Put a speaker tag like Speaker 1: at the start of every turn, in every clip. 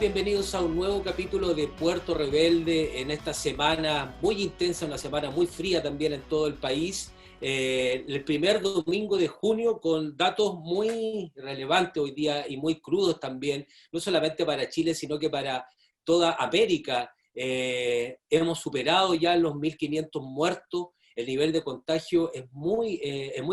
Speaker 1: bienvenidos a un nuevo capítulo de Puerto Rebelde en esta semana muy intensa, una semana muy fría también en todo el país. El primer domingo de junio con datos muy relevantes hoy día y muy crudos también, no solamente para Chile, sino que para toda América. Hemos superado ya los 1.500 muertos. El nivel de contagio es muy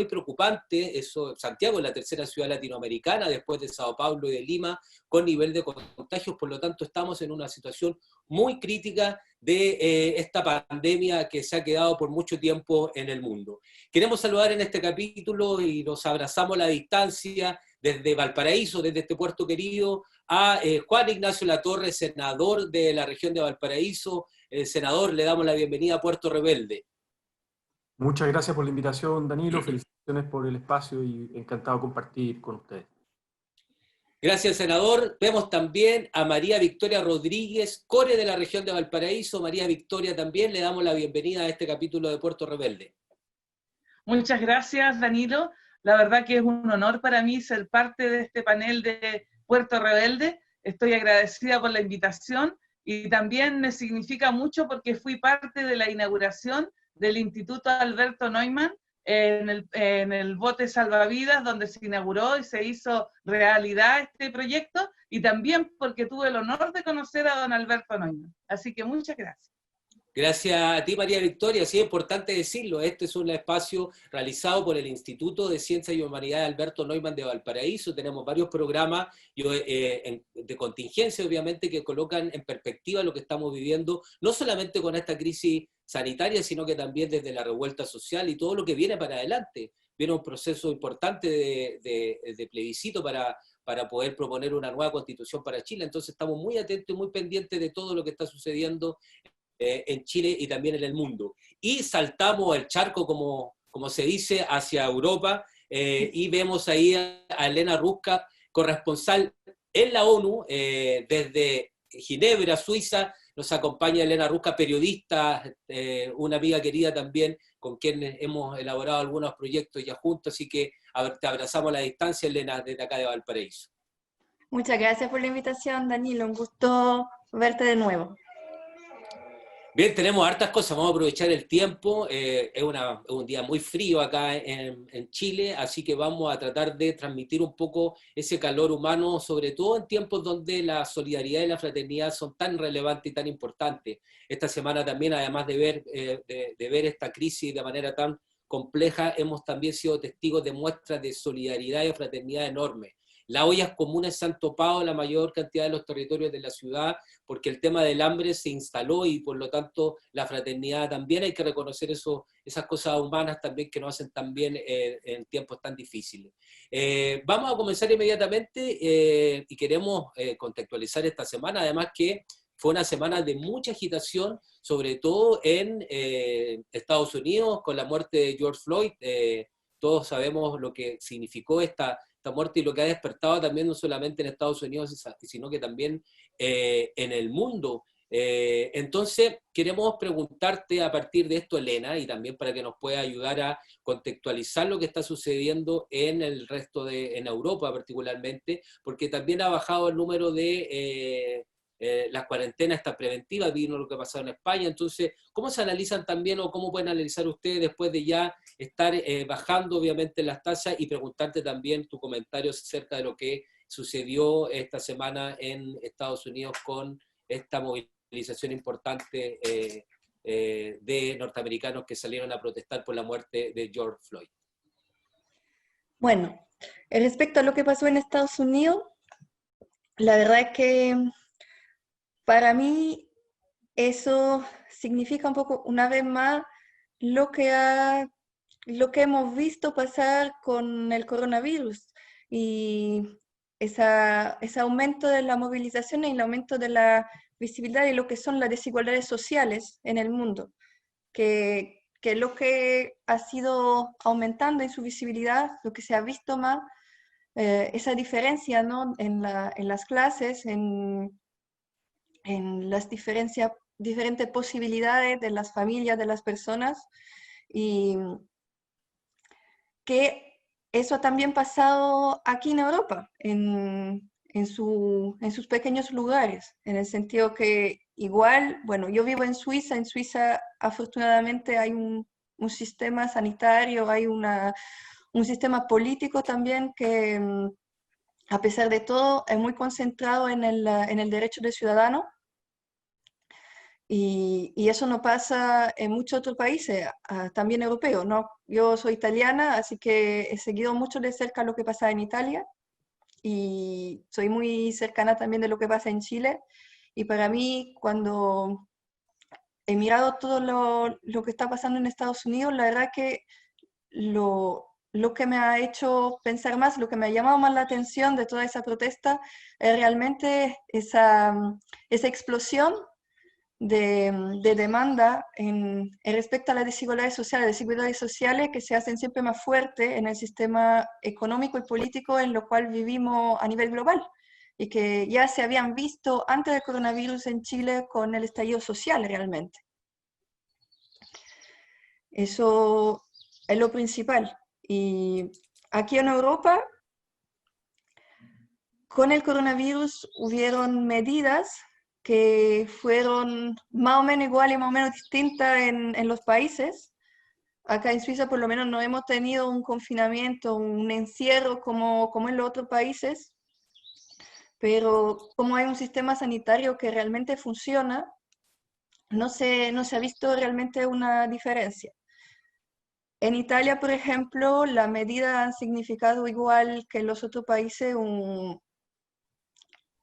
Speaker 1: preocupante. Santiago es la tercera ciudad latinoamericana después de Sao Paulo y de Lima con nivel de contagios, por lo tanto estamos en una situación muy crítica de esta pandemia que se ha quedado por mucho tiempo en el mundo. Queremos saludar en este capítulo y nos abrazamos a la distancia desde Valparaíso, desde este puerto querido, a Juan Ignacio Latorre, senador de la región de Valparaíso. Senador, le damos la bienvenida a Puerto Rebelde.
Speaker 2: Muchas gracias por la invitación, Danilo. Felicitaciones por el espacio y encantado de compartir con ustedes.
Speaker 1: Gracias, senador. Vemos también a María Victoria Rodríguez, core de la región de Valparaíso. María Victoria, también le damos la bienvenida a este capítulo de Puerto Rebelde.
Speaker 3: Muchas gracias, Danilo. La verdad que es un honor para mí ser parte de este panel de Puerto Rebelde. Estoy agradecida por la invitación y también me significa mucho porque fui parte de la inauguración del Instituto Alberto Neumann en el bote salvavidas, donde se inauguró y se hizo realidad este proyecto, y también porque tuve el honor de conocer a don Alberto Neumann. Así que muchas gracias.
Speaker 1: Gracias a ti, María Victoria. Sí, es importante decirlo, este es un espacio realizado por el Instituto de Ciencias y Humanidades Alberto Neumann de Valparaíso. Tenemos varios programas de contingencia, obviamente, que colocan en perspectiva lo que estamos viviendo, no solamente con esta crisis sanitaria, sino que también desde la revuelta social y todo lo que viene para adelante. Viene un proceso importante de plebiscito para poder proponer una nueva constitución para Chile. Entonces estamos muy atentos y muy pendientes de todo lo que está sucediendo en Chile y también en el mundo. Y saltamos el charco, como se dice, hacia Europa, y vemos ahí a Elena Rusca, corresponsal en la ONU, desde Ginebra, Suiza. Nos acompaña Elena Rusca, periodista, una amiga querida también, con quien hemos elaborado algunos proyectos ya juntos, así que te abrazamos a la distancia, Elena, desde acá de Valparaíso.
Speaker 4: Muchas gracias por la invitación, Danilo, un gusto verte de nuevo.
Speaker 1: Bien, tenemos hartas cosas, vamos a aprovechar el tiempo, es un día muy frío acá en Chile, así que vamos a tratar de transmitir un poco ese calor humano, sobre todo en tiempos donde la solidaridad y la fraternidad son tan relevantes y tan importantes. Esta semana también, además de ver esta crisis de manera tan compleja, hemos también sido testigos de muestras de solidaridad y fraternidad enormes. Las ollas comunes se han topado en la mayor cantidad de los territorios de la ciudad porque el tema del hambre se instaló y por lo tanto la fraternidad también, hay que reconocer esas cosas humanas también que nos hacen tan bien en tiempos tan difíciles. Vamos a comenzar inmediatamente y queremos contextualizar esta semana, además que fue una semana de mucha agitación, sobre todo en Estados Unidos con la muerte de George Floyd. Todos sabemos lo que significó esta muerte y lo que ha despertado también no solamente en Estados Unidos, sino que también en el mundo. Entonces, queremos preguntarte a partir de esto, Elena, y también para que nos pueda ayudar a contextualizar lo que está sucediendo en el resto en Europa particularmente, porque también ha bajado el número de las cuarentenas estas preventivas, vino lo que ha pasado en España. Entonces, ¿cómo se analizan también o cómo pueden analizar ustedes después de ya estar bajando obviamente las tasas, y preguntarte también tu comentario acerca de lo que sucedió esta semana en Estados Unidos con esta movilización importante de norteamericanos que salieron a protestar por la muerte de George Floyd?
Speaker 4: Bueno, respecto a lo que pasó en Estados Unidos, la verdad es que para mí eso significa un poco, una vez más, lo que hemos visto pasar con el coronavirus y ese aumento de la movilización y el aumento de la visibilidad de lo que son las desigualdades sociales en el mundo, que lo que ha sido aumentando en su visibilidad, lo que se ha visto más, esa diferencia, ¿no? en las clases, en las diferentes posibilidades de las familias, de las personas, y que eso también ha pasado aquí en Europa, en en sus pequeños lugares, en el sentido que igual, bueno, yo vivo en Suiza afortunadamente hay un sistema sanitario, hay un sistema político también que a pesar de todo es muy concentrado en el derecho del ciudadano. Y eso no pasa en muchos otros países, también europeos, ¿no? Yo soy italiana, así que he seguido mucho de cerca lo que pasa en Italia y soy muy cercana también de lo que pasa en Chile. Y para mí, cuando he mirado todo lo que está pasando en Estados Unidos, la verdad que lo que me ha hecho pensar más, lo que me ha llamado más la atención de toda esa protesta es realmente esa explosión de demanda en respecto a las desigualdades sociales que se hacen siempre más fuertes en el sistema económico y político en lo cual vivimos a nivel global y que ya se habían visto antes del coronavirus en Chile con el estallido social realmente. Eso es lo principal. Y aquí en Europa, con el coronavirus hubieron medidas que fueron más o menos iguales y más o menos distintas en los países. Acá en Suiza por lo menos no hemos tenido un confinamiento, un encierro como en los otros países, pero como hay un sistema sanitario que realmente funciona, no se ha visto realmente una diferencia. En Italia, por ejemplo, las medidas han significado igual que en los otros países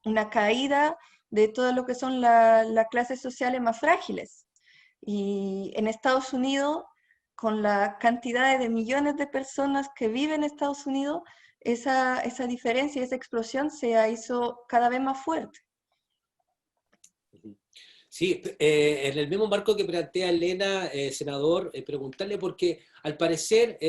Speaker 4: una caída de todo lo que son las clases sociales más frágiles. Y en Estados Unidos, con la cantidad de millones de personas que viven en Estados Unidos, esa diferencia, esa explosión se hizo cada vez más fuerte.
Speaker 1: Sí, en el mismo marco que plantea Elena, senador, preguntarle porque al parecer,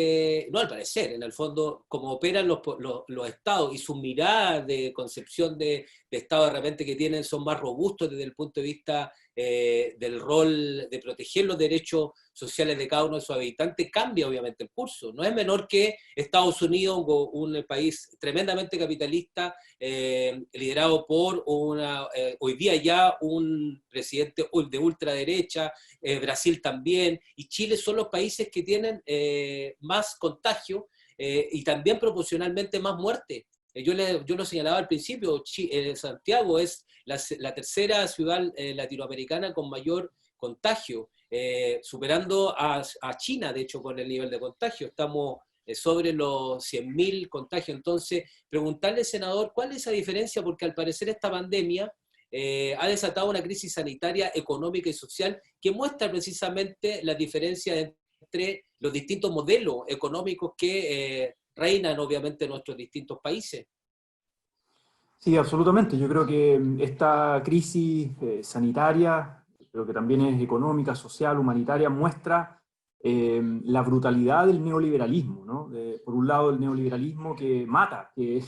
Speaker 1: no al parecer, en el fondo, como operan los estados y sus miradas de concepción de estado de repente que tienen son más robustos desde el punto de vista del rol de proteger los derechos sociales de cada uno de sus habitantes, cambia obviamente el curso. No es menor que Estados Unidos, un país tremendamente capitalista, liderado por hoy día ya un presidente de ultraderecha, Brasil también, y Chile son los países que tienen más contagio y también proporcionalmente más muerte. Yo lo señalaba al principio, Santiago es la tercera ciudad latinoamericana con mayor contagio, superando a China, de hecho, con el nivel de contagio. Estamos sobre los 100.000 contagios. Entonces, preguntarle, senador, ¿cuál es esa diferencia? Porque al parecer esta pandemia ha desatado una crisis sanitaria, económica y social que muestra precisamente la diferencia entre los distintos modelos económicos que reinan obviamente en nuestros distintos países.
Speaker 2: Sí, absolutamente. Yo creo que esta crisis sanitaria, pero que también es económica, social, humanitaria, muestra la brutalidad del neoliberalismo, ¿no? Por un lado, el neoliberalismo que mata, que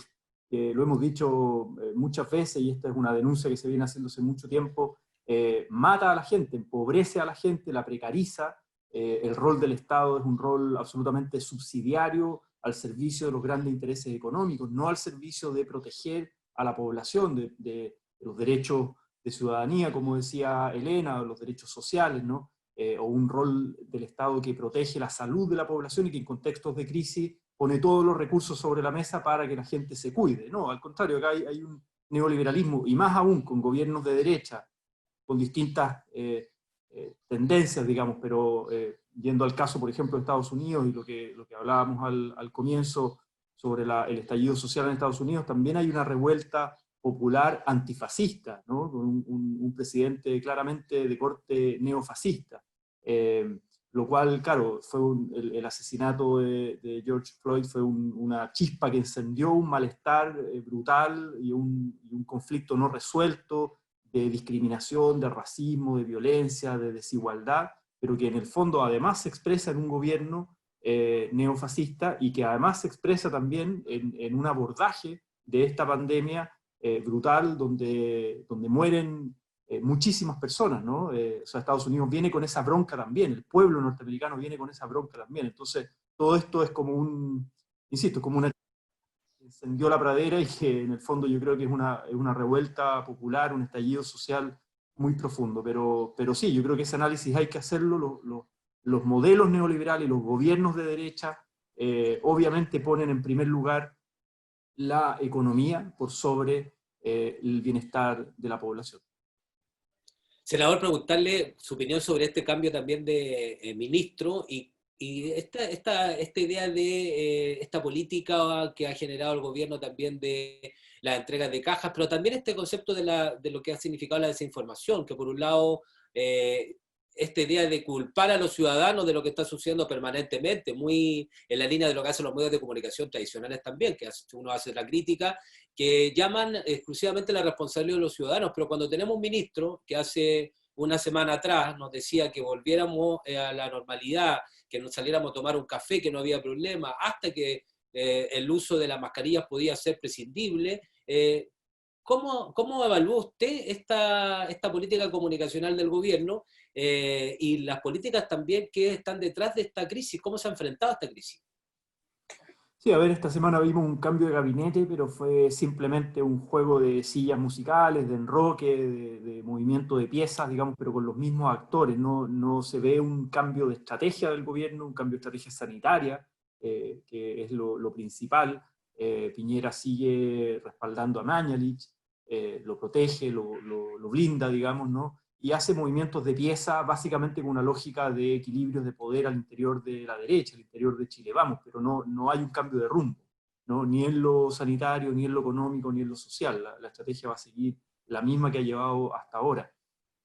Speaker 2: lo hemos dicho muchas veces, y esta es una denuncia que se viene haciendo hace mucho tiempo, mata a la gente, empobrece a la gente, la precariza. El rol del Estado es un rol absolutamente subsidiario al servicio de los grandes intereses económicos, no al servicio de proteger a la población de los derechos de ciudadanía, como decía Elena, o los derechos sociales, ¿no? O un rol del Estado que protege la salud de la población y que en contextos de crisis pone todos los recursos sobre la mesa para que la gente se cuide. No, al contrario, acá hay un neoliberalismo, y más aún con gobiernos de derecha, con distintas tendencias, digamos, pero yendo al caso, por ejemplo, de Estados Unidos y lo que hablábamos al comienzo sobre el estallido social en Estados Unidos, también hay una revuelta popular antifascista, ¿no? Con un presidente claramente de corte neofascista, lo cual, claro, fue el asesinato de George Floyd fue una chispa que encendió un malestar brutal y un conflicto no resuelto de discriminación, de racismo, de violencia, de desigualdad, pero que en el fondo además se expresa en un gobierno neofascista y que además se expresa también en un abordaje de esta pandemia brutal donde mueren muchísimas personas, ¿no? O sea, Estados Unidos viene con esa bronca también, el pueblo norteamericano viene con esa bronca también. Entonces, todo esto es como insisto, como una encendió la pradera y que en el fondo yo creo que es una revuelta popular, un estallido social muy profundo. Pero sí, yo creo que ese análisis hay que hacerlo. Los modelos neoliberales y los gobiernos de derecha obviamente ponen en primer lugar la economía por sobre el bienestar de la población.
Speaker 1: Senador, preguntarle su opinión sobre este cambio también de ministro y esta idea de esta política que ha generado el gobierno también de las entregas de cajas, pero también este concepto de lo que ha significado la desinformación, que por un lado esta idea de culpar a los ciudadanos de lo que está sucediendo permanentemente, muy en la línea de lo que hacen los medios de comunicación tradicionales también, que uno hace la crítica, que llaman exclusivamente la responsabilidad de los ciudadanos, pero cuando tenemos un ministro que hace una semana atrás nos decía que volviéramos a la normalidad, que nos saliéramos a tomar un café, que no había problema, hasta que el uso de las mascarillas podía ser prescindible. ¿Cómo evalúa usted esta política comunicacional del gobierno y las políticas también que están detrás de esta crisis? ¿Cómo se ha enfrentado a esta crisis?
Speaker 2: Sí, a ver, esta semana vimos un cambio de gabinete, pero fue simplemente un juego de sillas musicales, de enroque, de movimiento de piezas, digamos, pero con los mismos actores. No se ve un cambio de estrategia del gobierno, un cambio de estrategia sanitaria, que es lo principal. Piñera sigue respaldando a Mañalich, lo protege, lo blinda, digamos, ¿no? Y hace movimientos de pieza básicamente con una lógica de equilibrios de poder al interior de la derecha, al interior de Chile Vamos, pero no hay un cambio de rumbo, ¿no? Ni en lo sanitario, ni en lo económico, ni en lo social. La estrategia va a seguir la misma que ha llevado hasta ahora.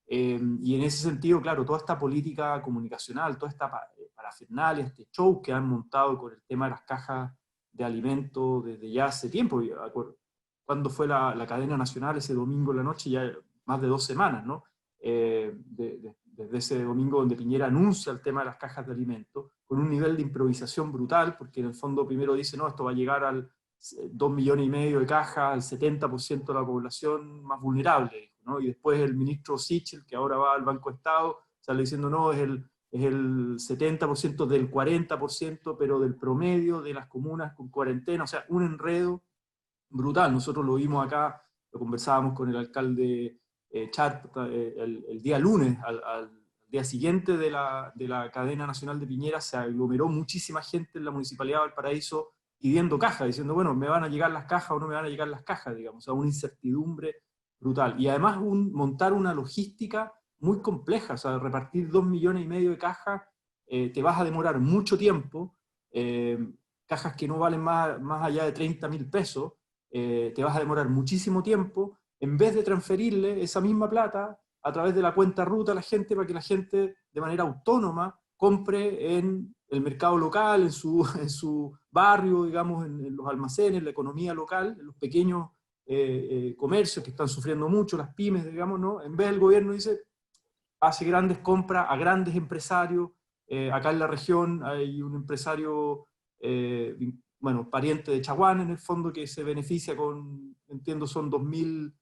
Speaker 2: Y en ese sentido, claro, toda esta política comunicacional, toda esta parafernalia, este show que han montado con el tema de las cajas de alimentos desde ya hace tiempo, cuando fue la cadena nacional ese domingo en la noche, ya más de 2 semanas, ¿no? Desde ese domingo donde Piñera anuncia el tema de las cajas de alimentos, con un nivel de improvisación brutal, porque en el fondo primero dice, no, esto va a llegar al 2,5 millones de cajas, al 70% de la población más vulnerable, ¿no? Y después el ministro Sichel, que ahora va al Banco Estado, sale diciendo, no, es el 70% del 40%, pero del promedio de las comunas con cuarentena, o sea, un enredo brutal. Nosotros lo vimos acá, lo conversábamos con el alcalde Chart el día lunes, al día siguiente de la cadena nacional de Piñera, se aglomeró muchísima gente en la Municipalidad de Valparaíso pidiendo cajas, diciendo, bueno, ¿me van a llegar las cajas o no me van a llegar las cajas? Digamos, o sea, una incertidumbre brutal. Y además montar una logística muy compleja, o sea, repartir 2,5 millones de cajas, te vas a demorar mucho tiempo, cajas que no valen más allá de 30.000 pesos, te vas a demorar muchísimo tiempo, en vez de transferirle esa misma plata a través de la cuenta ruta a la gente, para que la gente de manera autónoma compre en el mercado local, en su barrio, digamos, en los almacenes, la economía local, en los pequeños comercios que están sufriendo mucho, las pymes, digamos, ¿no? En vez el gobierno dice, hace grandes compras a grandes empresarios. Acá en la región hay un empresario, bueno, pariente de Chaguán en el fondo, que se beneficia con, entiendo, son 2.000,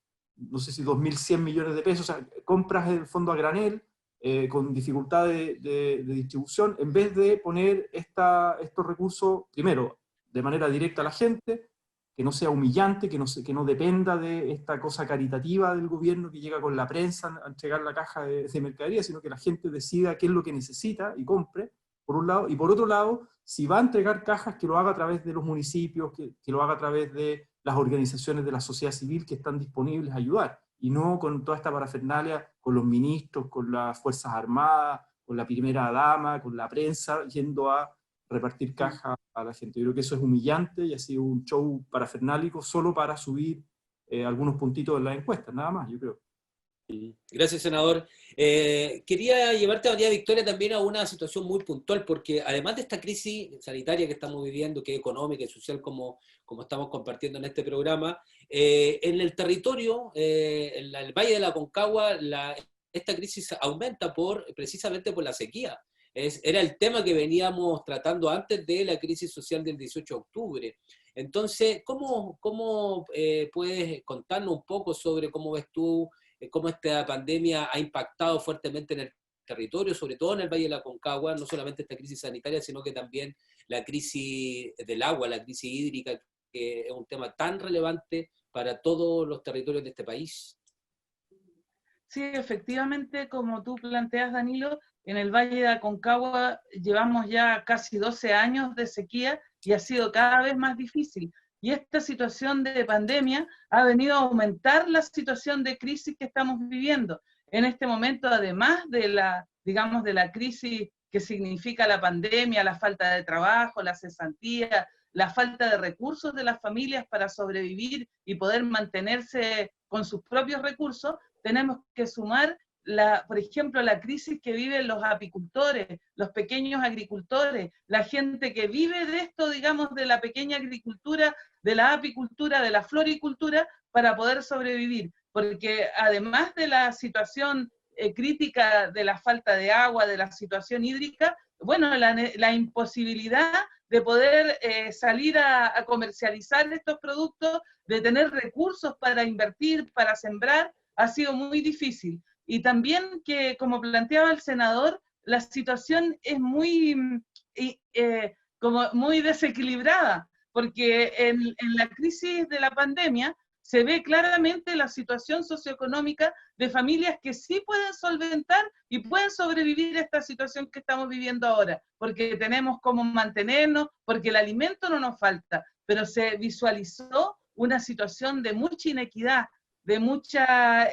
Speaker 2: no sé si 2.100 millones de pesos, o sea, compras en el fondo a granel, con dificultad de distribución, en vez de poner estos recursos, primero, de manera directa a la gente, que no sea humillante, que no dependa de esta cosa caritativa del gobierno que llega con la prensa a entregar la caja de mercadería, sino que la gente decida qué es lo que necesita y compre, por un lado, y por otro lado, si va a entregar cajas, que lo haga a través de los municipios, que lo haga a través de las organizaciones de la sociedad civil que están disponibles a ayudar, y no con toda esta parafernalia, con los ministros, con las Fuerzas Armadas, con la primera dama, con la prensa, yendo a repartir cajas a la gente. Yo creo que eso es humillante y ha sido un show parafernálico solo para subir algunos puntitos en las encuestas, nada más, yo creo.
Speaker 1: Gracias, senador. Quería llevarte, María Victoria, también a una situación muy puntual, porque además de esta crisis sanitaria que estamos viviendo, que es económica y social, como estamos compartiendo en este programa, en el territorio, en el Valle de la Aconcagua, esta crisis aumenta precisamente por la sequía. Era el tema que veníamos tratando antes de la crisis social del 18 de octubre. Entonces, ¿cómo puedes contarnos un poco sobre cómo ves tú cómo esta pandemia ha impactado fuertemente en el territorio, sobre todo en el Valle de la Aconcagua, no solamente esta crisis sanitaria, sino que también la crisis del agua, la crisis hídrica que es un tema tan relevante para todos los territorios de este país.
Speaker 3: Sí, efectivamente, como tú planteas, Danilo, en el Valle de Aconcagua llevamos ya casi 12 años de sequía y ha sido cada vez más difícil. Y esta situación de pandemia ha venido a aumentar la situación de crisis que estamos viviendo. En este momento, además de digamos, de la crisis que significa la pandemia, la falta de trabajo, la cesantía, la falta de recursos de las familias para sobrevivir y poder mantenerse con sus propios recursos, tenemos que sumar, por ejemplo, la crisis que viven los apicultores, los pequeños agricultores, la gente que vive de esto, digamos, de la pequeña agricultura, de la apicultura, de la floricultura, para poder sobrevivir. Porque además de la situación crítica de la falta de agua, de la situación hídrica, bueno, la imposibilidad de poder salir a comercializar estos productos, de tener recursos para invertir, para sembrar, ha sido muy difícil. Y también que, como planteaba el senador, la situación es como muy desequilibrada, porque en la crisis de la pandemia se ve claramente la situación socioeconómica de familias que sí pueden solventar y pueden sobrevivir a esta situación que estamos viviendo ahora, porque tenemos cómo mantenernos, porque el alimento no nos falta, pero se visualizó una situación de mucha inequidad, de mucha,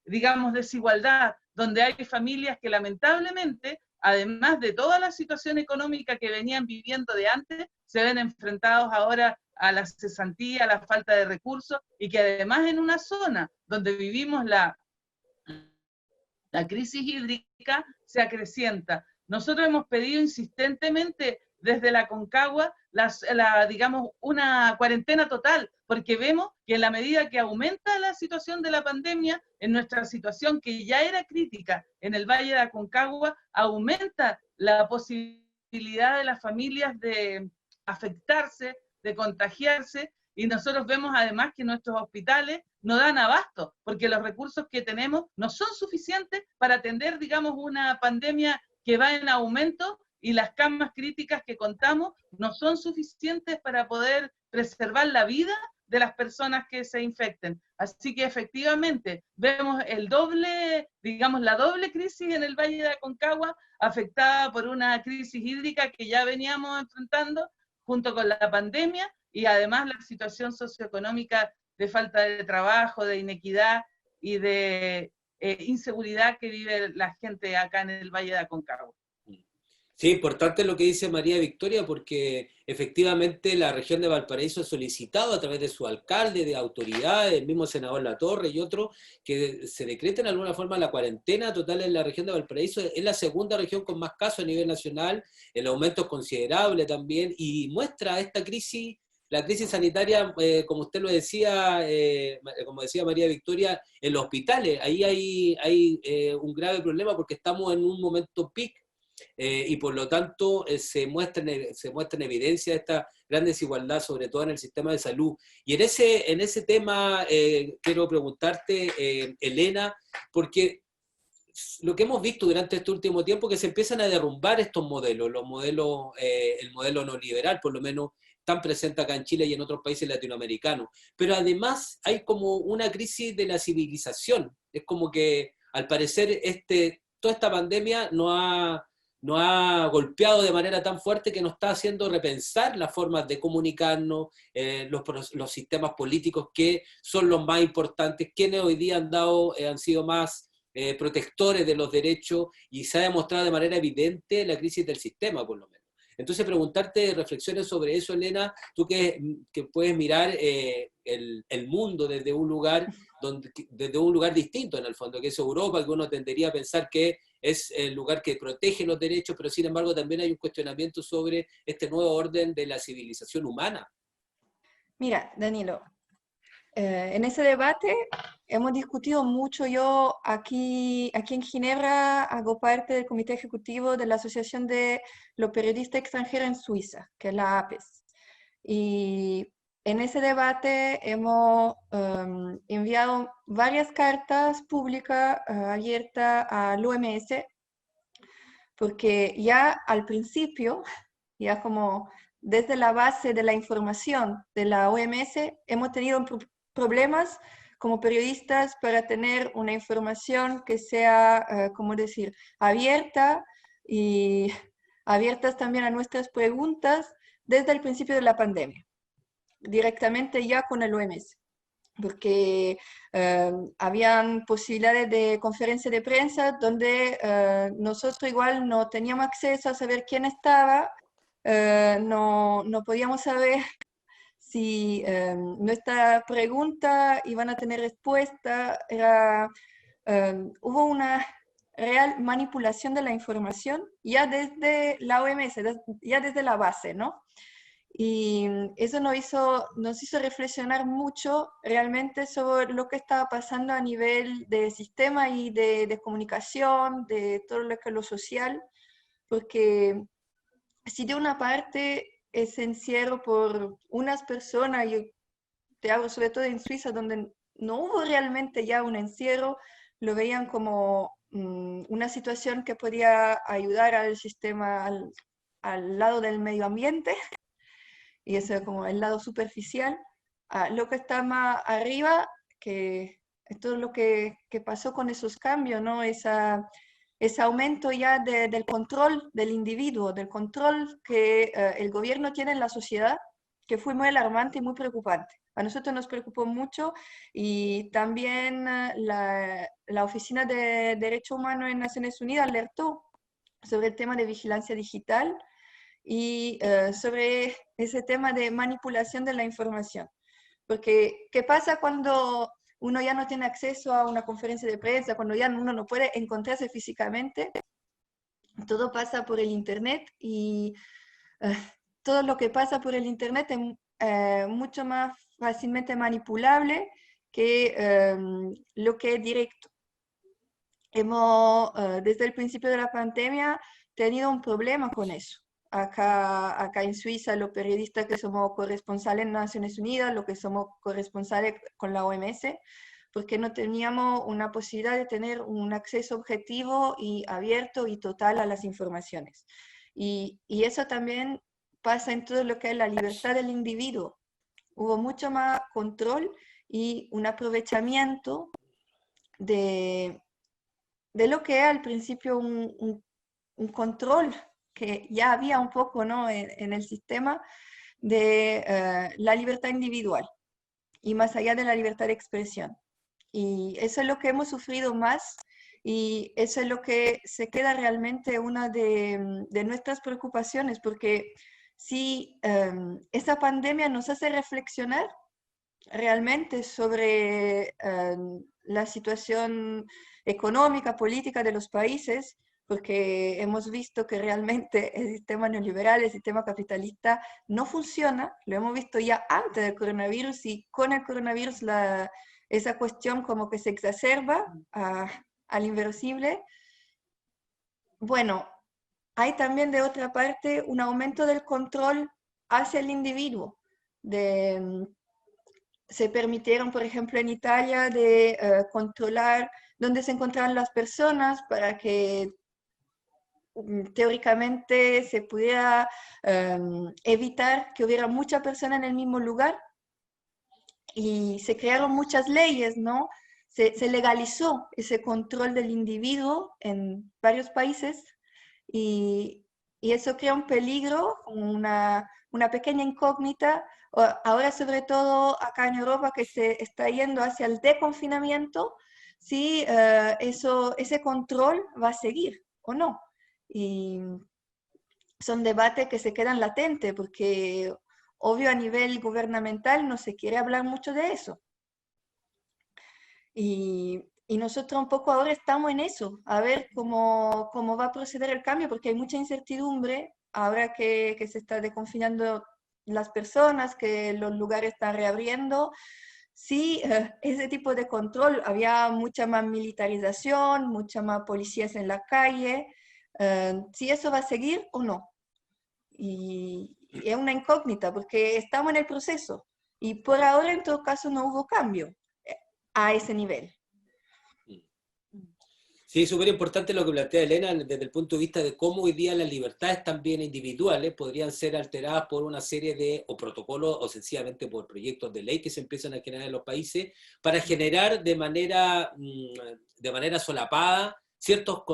Speaker 3: digamos, desigualdad, donde hay familias que lamentablemente, además de toda la situación económica que venían viviendo de antes, se ven enfrentados ahora a la cesantía, a la falta de recursos, y que además en una zona donde vivimos la crisis hídrica se acrecienta. Nosotros hemos pedido insistentemente desde la Aconcagua, digamos, una cuarentena total, porque vemos que en la medida que aumenta la situación de la pandemia, en nuestra situación que ya era crítica en el Valle de Aconcagua, aumenta la posibilidad de las familias de afectarse, de contagiarse, y nosotros vemos además que nuestros hospitales no dan abasto, porque los recursos que tenemos no son suficientes para atender, digamos, una pandemia que va en aumento, y las camas críticas que contamos no son suficientes para poder preservar la vida de las personas que se infecten. Así que efectivamente vemos el doble, digamos, la doble crisis en el Valle de Aconcagua, afectada por una crisis hídrica que ya veníamos enfrentando junto con la pandemia, y además la situación socioeconómica de falta de trabajo, de inequidad y de inseguridad que vive la gente acá en el Valle de Aconcagua.
Speaker 1: Sí, importante lo que dice María Victoria, porque efectivamente la región de Valparaíso ha solicitado a través de su alcalde, de autoridades, el mismo senador Latorre y otros, que se decrete en alguna forma la cuarentena total en la región de Valparaíso. Es la segunda región con más casos a nivel nacional, el aumento es considerable también, y muestra esta crisis, la crisis sanitaria, como usted lo decía, como decía María Victoria, en los hospitales. Ahí hay un grave problema porque estamos en un momento peak, y por lo tanto se muestra en evidencia esta gran desigualdad, sobre todo en el sistema de salud. Y en ese tema quiero preguntarte, Elena, porque lo que hemos visto durante este último tiempo es que se empiezan a derrumbar estos modelos, el modelo neoliberal, por lo menos tan presente acá en Chile y en otros países latinoamericanos. Pero además hay como una crisis de la civilización. Es como que, al parecer, toda esta pandemia nos ha golpeado de manera tan fuerte que nos está haciendo repensar las formas de comunicarnos, los sistemas políticos que son los más importantes, quienes hoy día han sido más protectores de los derechos, y se ha demostrado de manera evidente la crisis del sistema, por lo menos. Entonces, preguntarte reflexiones sobre eso, Elena, tú que puedes mirar el mundo desde un lugar distinto, en el fondo, que es Europa, que uno tendería a pensar que es el lugar que protege los derechos, pero sin embargo también hay un cuestionamiento sobre este nuevo orden de la civilización humana.
Speaker 4: Mira, Danilo, en ese debate hemos discutido mucho. Yo aquí en Ginebra hago parte del comité ejecutivo de la Asociación de los Periodistas Extranjeros en Suiza, que es la APES. Y en ese debate hemos enviado varias cartas públicas abiertas al OMS, porque ya al principio, ya como desde la base de la información de la OMS, hemos tenido problemas como periodistas para tener una información que sea, ¿cómo decir?, abierta y abiertas también a nuestras preguntas desde el principio de la pandemia, directamente ya con el OMS, porque habían posibilidades de conferencia de prensa donde nosotros igual no teníamos acceso a saber quién estaba, no podíamos saber si nuestra pregunta iban a tener respuesta. Hubo una real manipulación de la información ya desde la OMS, ya desde la base, ¿no? Y eso nos hizo reflexionar mucho realmente sobre lo que estaba pasando a nivel de sistema y de comunicación, de todo lo que es lo social, porque si de una parte ese encierro por unas personas, yo te hablo sobre todo en Suiza, donde no hubo realmente ya un encierro, lo veían como una situación que podía ayudar al sistema, al lado del medio ambiente, y eso es como el lado superficial. Lo que está más arriba, que es todo lo que pasó con esos cambios, ¿no? Ese aumento ya del control del individuo, del control que el gobierno tiene en la sociedad, que fue muy alarmante y muy preocupante. A nosotros nos preocupó mucho, y también la Oficina de Derechos Humanos en Naciones Unidas alertó sobre el tema de vigilancia digital y sobre ese tema de manipulación de la información. Porque, ¿qué pasa cuando uno ya no tiene acceso a una conferencia de prensa, cuando ya uno no puede encontrarse físicamente? Todo pasa por el Internet, y todo lo que pasa por el Internet es mucho más fácilmente manipulable que lo que es directo. Hemos, desde el principio de la pandemia, tenido un problema con eso. Acá en Suiza, los periodistas que somos corresponsales en Naciones Unidas, los que somos corresponsales con la OMS, porque no teníamos una posibilidad de tener un acceso objetivo y abierto y total a las informaciones. Y eso también pasa en todo lo que es la libertad del individuo. Hubo mucho más control y un aprovechamiento de lo que era al principio un control que ya había un poco, ¿no?, en el sistema de la libertad individual y más allá de la libertad de expresión. Y eso es lo que hemos sufrido más, y eso es lo que se queda realmente una de nuestras preocupaciones, porque si esa pandemia nos hace reflexionar realmente sobre la situación económica, política de los países, porque hemos visto que realmente el sistema neoliberal, el sistema capitalista no funciona. Lo hemos visto ya antes del coronavirus, y con el coronavirus esa cuestión como que se exacerba al inverosímil. Bueno, hay también de otra parte un aumento del control hacia el individuo. Se permitieron, por ejemplo, en Italia, de controlar dónde se encontraban las personas para que teóricamente se pudiera evitar que hubiera mucha persona en el mismo lugar, y se crearon muchas leyes, ¿no? Se legalizó ese control del individuo en varios países, y eso crea un peligro, una pequeña incógnita, ahora sobre todo acá en Europa, que se está yendo hacia el desconfinamiento, si ese control va a seguir o no. Y son debates que se quedan latentes, porque obvio a nivel gubernamental no se quiere hablar mucho de eso. Y nosotros un poco ahora estamos en eso, a ver cómo va a proceder el cambio, porque hay mucha incertidumbre ahora que se está desconfinando las personas, que los lugares están reabriendo. Sí, ese tipo de control, había mucha más militarización, mucha más policías en la calle, si eso va a seguir o no. Y es una incógnita, porque estamos en el proceso, y por ahora en todo caso no hubo cambio a ese nivel.
Speaker 1: Sí, es súper importante lo que plantea Elena desde el punto de vista de cómo hoy día las libertades también individuales podrían ser alteradas por una serie de o protocolos o sencillamente por proyectos de ley que se empiezan a generar en los países para generar de manera solapada ciertos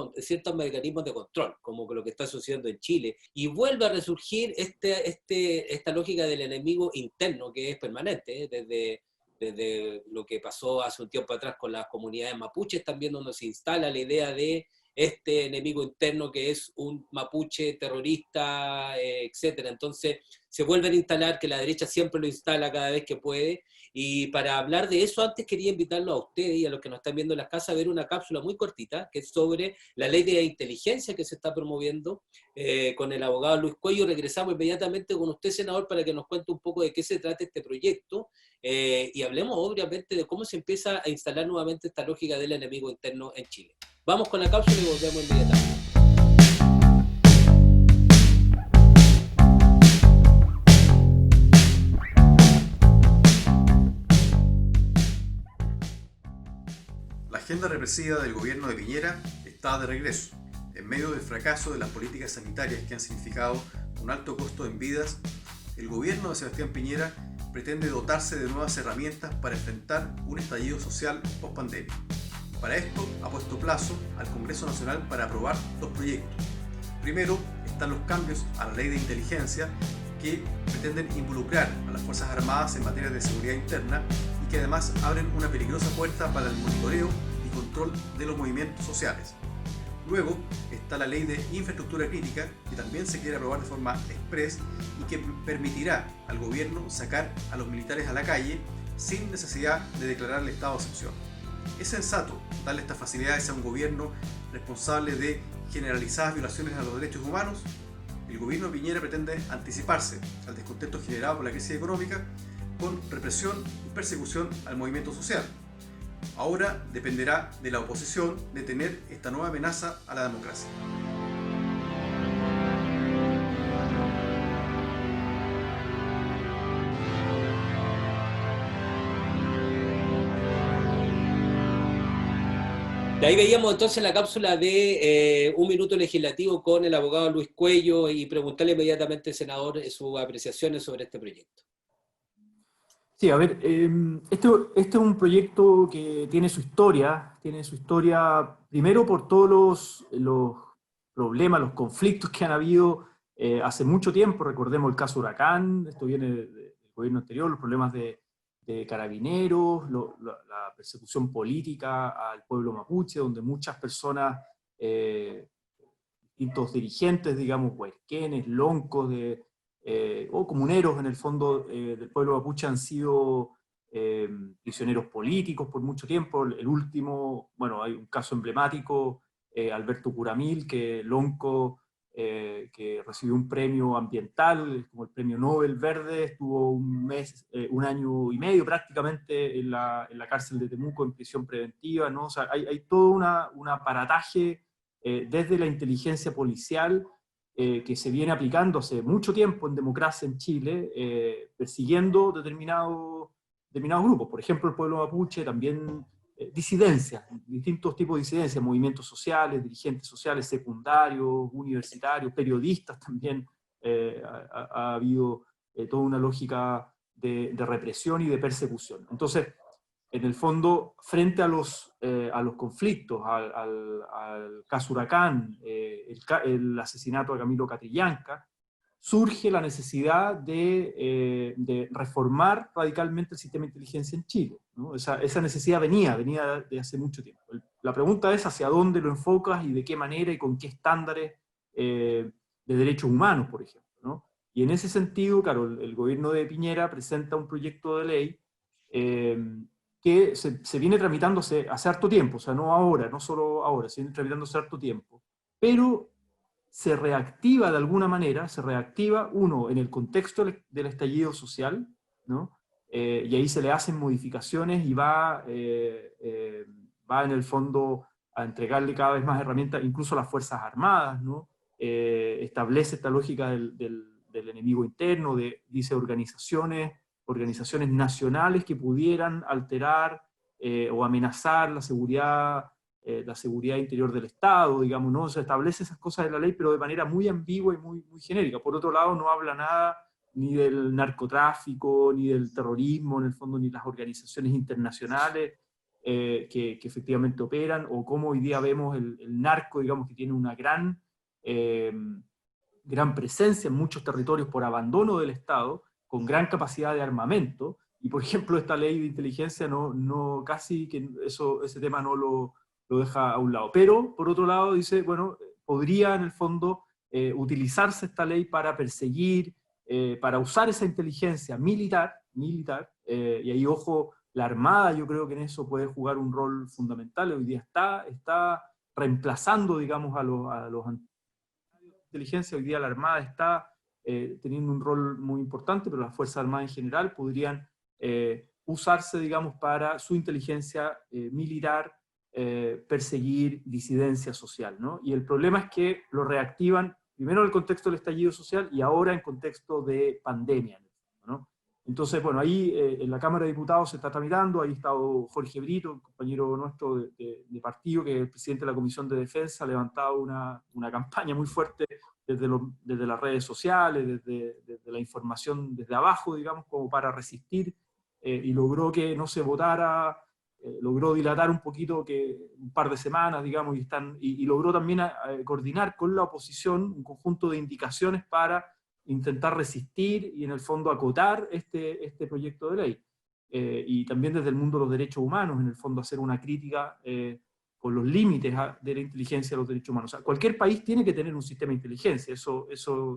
Speaker 1: mecanismos de control, como lo que está sucediendo en Chile. Y vuelve a resurgir esta lógica del enemigo interno que es permanente, desde lo que pasó hace un tiempo atrás con las comunidades mapuches, también donde se instala la idea de este enemigo interno que es un mapuche terrorista, etcétera. Entonces se vuelven a instalar, que la derecha siempre lo instala cada vez que puede, y para hablar de eso antes quería invitarlo a ustedes y a los que nos están viendo en las casas a ver una cápsula muy cortita que es sobre la ley de inteligencia que se está promoviendo con el abogado Luis Cuello. Regresamos inmediatamente con usted, senador, para que nos cuente un poco de qué se trata este proyecto y hablemos obviamente de cómo se empieza a instalar nuevamente esta lógica del enemigo interno en Chile. Vamos con la cápsula y volvemos inmediatamente.
Speaker 5: La agenda represiva del gobierno de Piñera está de regreso. En medio del fracaso de las políticas sanitarias que han significado un alto costo en vidas, el gobierno de Sebastián Piñera pretende dotarse de nuevas herramientas para enfrentar un estallido social post-pandemia. Para esto ha puesto plazo al Congreso Nacional para aprobar dos proyectos. Primero están los cambios a la ley de inteligencia que pretenden involucrar a las Fuerzas Armadas en materia de seguridad interna y que además abren una peligrosa puerta para el monitoreo y control de los movimientos sociales. Luego está la ley de infraestructura crítica, que también se quiere aprobar de forma express y que permitirá al gobierno sacar a los militares a la calle sin necesidad de declarar el estado de excepción. ¿Es sensato darle estas facilidades a un gobierno responsable de generalizadas violaciones a los derechos humanos? El gobierno de Piñera pretende anticiparse al descontento generado por la crisis económica con represión y persecución al movimiento social. Ahora dependerá de la oposición detener esta nueva amenaza a la democracia.
Speaker 1: De ahí veíamos entonces la cápsula de Un Minuto Legislativo con el abogado Luis Cuello y preguntarle inmediatamente, senador, sus apreciaciones sobre este proyecto.
Speaker 2: Sí, a ver, este es un proyecto que tiene su historia primero por todos los problemas, los conflictos que han habido hace mucho tiempo. Recordemos el caso Huracán, esto viene del gobierno anterior, los problemas de carabineros, la persecución política al pueblo mapuche, donde muchas personas, distintos dirigentes, digamos, huayquenes, loncos, o comuneros en el fondo del pueblo mapuche han sido prisioneros políticos por mucho tiempo. El último, bueno, hay un caso emblemático, Alberto Curamil, que lonco, que recibió un premio ambiental, como el premio Nobel Verde, estuvo un año y medio prácticamente en la cárcel de Temuco en prisión preventiva, ¿no? O sea, hay todo un aparataje desde la inteligencia policial que se viene aplicando hace mucho tiempo en democracia en Chile, persiguiendo determinados grupos. Por ejemplo, el pueblo mapuche, también disidencias, distintos tipos de disidencias, movimientos sociales, dirigentes sociales secundarios, universitarios, periodistas también. Ha habido toda una lógica de represión y de persecución. Entonces, en el fondo, frente a los conflictos, al caso Huracán, el asesinato de Camilo Catrillanca, surge la necesidad de reformar radicalmente el sistema de inteligencia en Chile, ¿no? Esa necesidad venía de hace mucho tiempo. La pregunta es hacia dónde lo enfocas y de qué manera y con qué estándares de derechos humanos, por ejemplo, ¿no? Y en ese sentido, claro, el gobierno de Piñera presenta un proyecto de ley que se viene tramitando hace harto tiempo, o sea, no ahora, no solo ahora, se viene tramitando hace harto tiempo, pero se reactiva de alguna manera, uno, en el contexto del estallido social, ¿no? Y ahí se le hacen modificaciones y va en el fondo a entregarle cada vez más herramientas, incluso a las Fuerzas Armadas, ¿no? Establece esta lógica del enemigo interno, dice organizaciones nacionales que pudieran alterar o amenazar la seguridad la seguridad interior del Estado, digamos, ¿no? Se establece esas cosas en la ley, pero de manera muy ambigua y muy genérica. Por otro lado, no habla nada ni del narcotráfico, ni del terrorismo, en el fondo, ni las organizaciones internacionales que efectivamente operan, o cómo hoy día vemos el narco, digamos, que tiene una gran presencia en muchos territorios por abandono del Estado, con gran capacidad de armamento, y por ejemplo esta ley de inteligencia casi que ese tema no lo deja a un lado. Pero, por otro lado, dice, bueno, podría en el fondo utilizarse esta ley para perseguir, para usar esa inteligencia militar, y ahí, ojo, la Armada yo creo que en eso puede jugar un rol fundamental. Hoy día está reemplazando, digamos, a los inteligencia. Hoy día la Armada está teniendo un rol muy importante, pero las Fuerzas Armadas en general podrían usarse, digamos, para su inteligencia militar, perseguir disidencia social, ¿no? Y el problema es que lo reactivan primero en el contexto del estallido social y ahora en contexto de pandemia, ¿no? Entonces, bueno, ahí en la Cámara de Diputados se está tramitando, ahí ha estado Jorge Brito, un compañero nuestro de partido, que es el presidente de la Comisión de Defensa, ha levantado una campaña muy fuerte desde las redes sociales, desde la información desde abajo, digamos, como para resistir, y logró que no se votara, logró dilatar un poquito, un par de semanas, digamos, y logró también coordinar con la oposición un conjunto de indicaciones para intentar resistir y en el fondo acotar este proyecto de ley. Y también desde el mundo de los derechos humanos, en el fondo hacer una crítica con los límites de la inteligencia de los derechos humanos. O sea, cualquier país tiene que tener un sistema de inteligencia, eso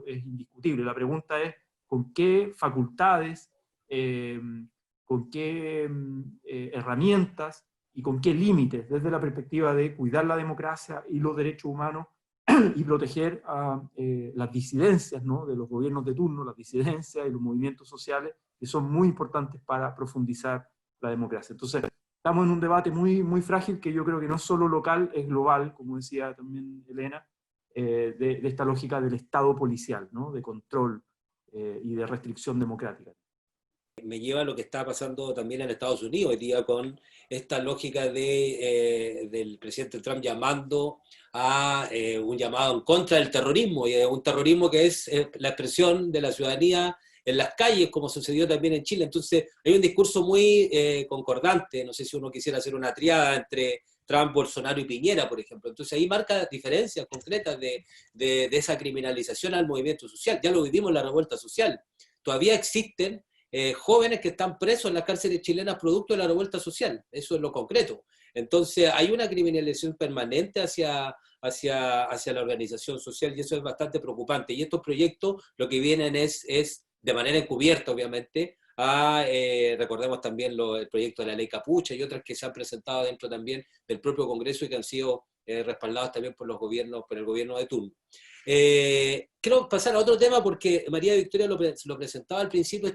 Speaker 2: es indiscutible. La pregunta es con qué facultades, con qué herramientas y con qué límites, desde la perspectiva de cuidar la democracia y los derechos humanos y proteger a las disidencias, ¿no?, de los gobiernos de turno, las disidencias y los movimientos sociales, que son muy importantes para profundizar la democracia. Entonces, estamos en un debate muy frágil, que yo creo que no es solo local, es global, como decía también Elena, de esta lógica del Estado policial, ¿no?, de control y de restricción democrática.
Speaker 1: Me lleva a lo que está pasando también en Estados Unidos hoy día con esta lógica del presidente Trump llamando a un llamado en contra del terrorismo, y un terrorismo que es la expresión de la ciudadanía en las calles, como sucedió también en Chile. Entonces hay un discurso muy concordante, no sé si uno quisiera hacer una triada entre Trump, Bolsonaro y Piñera, por ejemplo. Entonces ahí marca diferencias concretas de esa criminalización al movimiento social. Ya lo vivimos en la revuelta social. Todavía existen jóvenes que están presos en las cárceles chilenas producto de la revuelta social, eso es lo concreto. Entonces hay una criminalización permanente hacia la organización social, y eso es bastante preocupante. Y estos proyectos lo que vienen es de manera encubierta, obviamente, recordemos también el proyecto de la ley Capucha y otras que se han presentado dentro también del propio Congreso y que han sido respaldados también por el gobierno de turno. Quiero pasar a otro tema porque María Victoria lo presentaba al principio,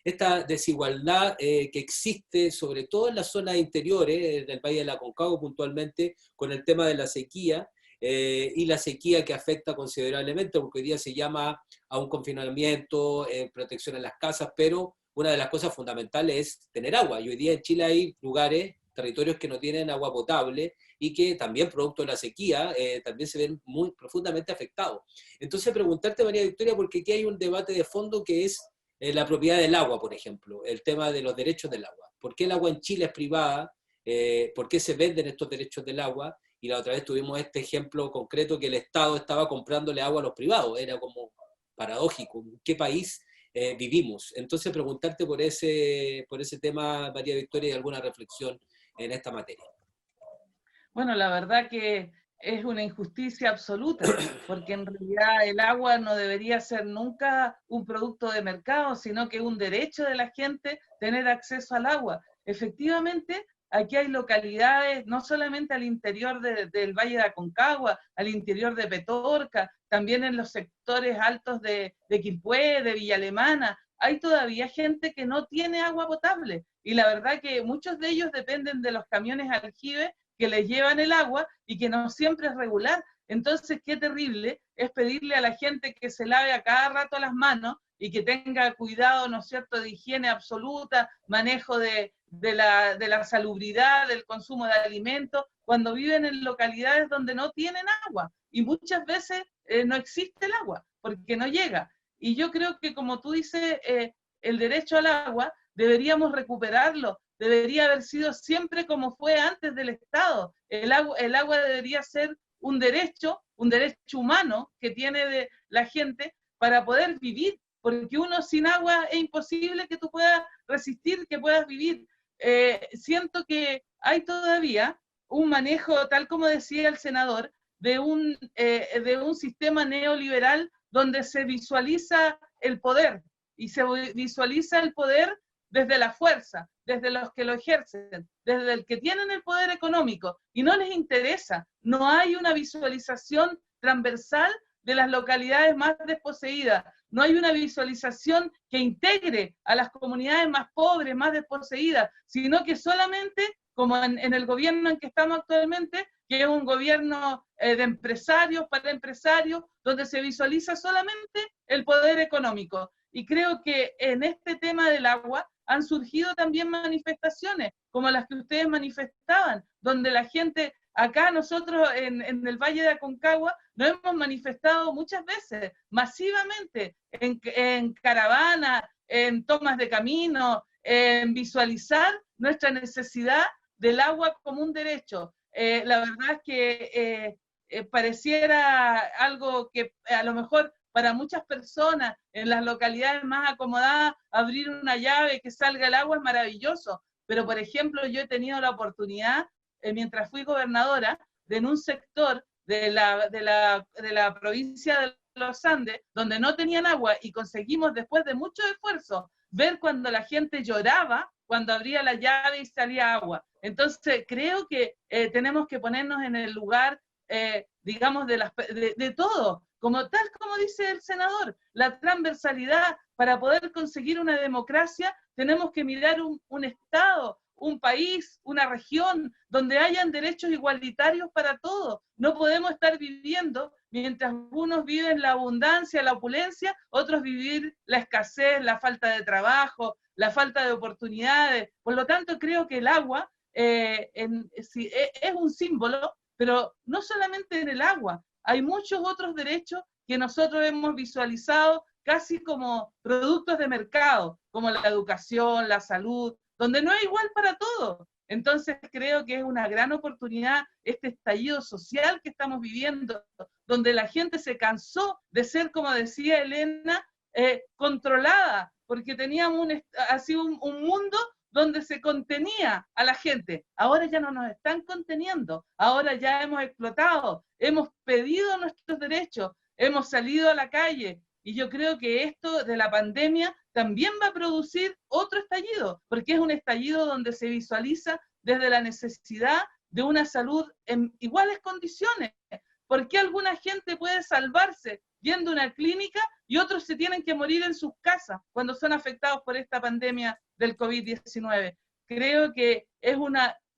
Speaker 1: esta desigualdad que existe sobre todo en las zonas interiores del Valle de la Aconcagua puntualmente, con el tema de la sequía, y la sequía que afecta considerablemente, porque hoy día se llama a un confinamiento, protección en las casas, pero una de las cosas fundamentales es tener agua, y hoy día en Chile hay territorios que no tienen agua potable y que también, producto de la sequía, también se ven muy profundamente afectados. Entonces, preguntarte, María Victoria, porque aquí hay un debate de fondo que es la propiedad del agua, por ejemplo, el tema de los derechos del agua. ¿Por qué el agua en Chile es privada? ¿Por qué se venden estos derechos del agua? Y la otra vez tuvimos este ejemplo concreto que el Estado estaba comprándole agua a los privados. Era como paradójico. ¿En qué país vivimos? Entonces, preguntarte por ese tema, María Victoria, y alguna reflexión en esta materia.
Speaker 3: Bueno, la verdad que es una injusticia absoluta, porque en realidad el agua no debería ser nunca un producto de mercado, sino que un derecho de la gente tener acceso al agua. Efectivamente, aquí hay localidades, no solamente al interior del Valle de Aconcagua, al interior de Petorca, también en los sectores altos de Quilpué, de Villa Alemana, hay todavía gente que no tiene agua potable. Y la verdad que muchos de ellos dependen de los camiones aljibe que les llevan el agua y que no siempre es regular. Entonces, qué terrible es pedirle a la gente que se lave a cada rato las manos y que tenga cuidado, ¿no es cierto?, de higiene absoluta, manejo de la salubridad, del consumo de alimentos, cuando viven en localidades donde no tienen agua. Y muchas veces no existe el agua, porque no llega. Y yo creo que, como tú dices, el derecho al agua deberíamos recuperarlo, debería haber sido siempre como fue antes del Estado. El agua debería ser un derecho humano que tiene la gente para poder vivir, porque uno sin agua es imposible que tú puedas resistir, que puedas vivir. Siento que hay todavía un manejo, tal como decía el senador, de un sistema neoliberal donde se visualiza el poder, y se visualiza el poder desde la fuerza, desde los que lo ejercen, desde el que tienen el poder económico, y no les interesa, no hay una visualización transversal de las localidades más desposeídas, no hay una visualización que integre a las comunidades más pobres, más desposeídas, sino que solamente, como en el gobierno en que estamos actualmente, que es un gobierno de empresarios para empresarios, donde se visualiza solamente el poder económico. Y creo que en este tema del agua han surgido también manifestaciones, como las que ustedes manifestaban, donde la gente, acá nosotros en el Valle de Aconcagua, nos hemos manifestado muchas veces, masivamente, en caravana, en tomas de camino, en visualizar nuestra necesidad del agua como un derecho. La verdad es que pareciera algo que a lo mejor para muchas personas en las localidades más acomodadas, abrir una llave que salga el agua es maravilloso, pero por ejemplo yo he tenido la oportunidad, mientras fui gobernadora, de en un sector de la provincia de los Andes, donde no tenían agua, y conseguimos después de mucho esfuerzo ver cuando la gente lloraba cuando abría la llave y salía agua. Entonces creo que tenemos que ponernos en el lugar, digamos, de todo, tal como dice el senador, la transversalidad. Para poder conseguir una democracia tenemos que mirar un Estado, un país, una región, donde hayan derechos igualitarios para todos. No podemos estar viviendo, mientras unos viven la abundancia, la opulencia, otros vivir la escasez, la falta de trabajo, la falta de oportunidades. Por lo tanto, creo que el agua es un símbolo, pero no solamente en el agua, hay muchos otros derechos que nosotros hemos visualizado casi como productos de mercado, como la educación, la salud, donde no es igual para todos. Entonces creo que es una gran oportunidad este estallido social que estamos viviendo, donde la gente se cansó de ser, como decía Elena, controlada, porque teníamos así un mundo donde se contenía a la gente. Ahora ya no nos están conteniendo, ahora ya hemos explotado, hemos pedido nuestros derechos, hemos salido a la calle, y yo creo que esto de la pandemia también va a producir otro estallido, porque es un estallido donde se visualiza desde la necesidad de una salud en iguales condiciones. ¿Por qué alguna gente puede salvarse yendo a una clínica y otros se tienen que morir en sus casas cuando son afectados por esta pandemia del COVID-19? Creo que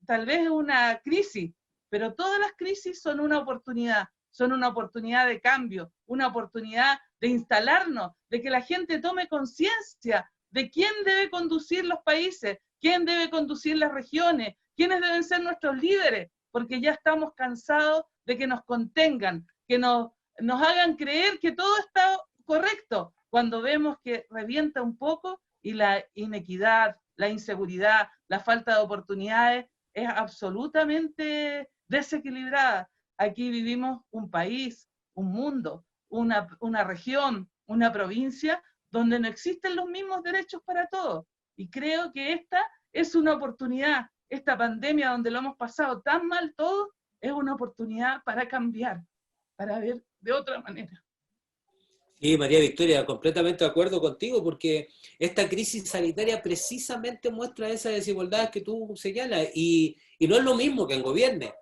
Speaker 3: tal vez es una crisis, pero todas las crisis son una oportunidad de cambio, una oportunidad de instalarnos, de que la gente tome conciencia de quién debe conducir los países, quién debe conducir las regiones, quiénes deben ser nuestros líderes, porque ya estamos cansados de que nos contengan, que nos hagan creer que todo está correcto, cuando vemos que revienta un poco y la inequidad, la inseguridad, la falta de oportunidades es absolutamente desequilibrada. Aquí vivimos un país, un mundo, una región, una provincia, donde no existen los mismos derechos para todos. Y creo que esta es una oportunidad, esta pandemia donde lo hemos pasado tan mal todos, es una oportunidad para cambiar, para ver de otra manera.
Speaker 1: Sí, María Victoria, completamente de acuerdo contigo, porque esta crisis sanitaria precisamente muestra esas desigualdades que tú señalas, y no es lo mismo que en gobierno.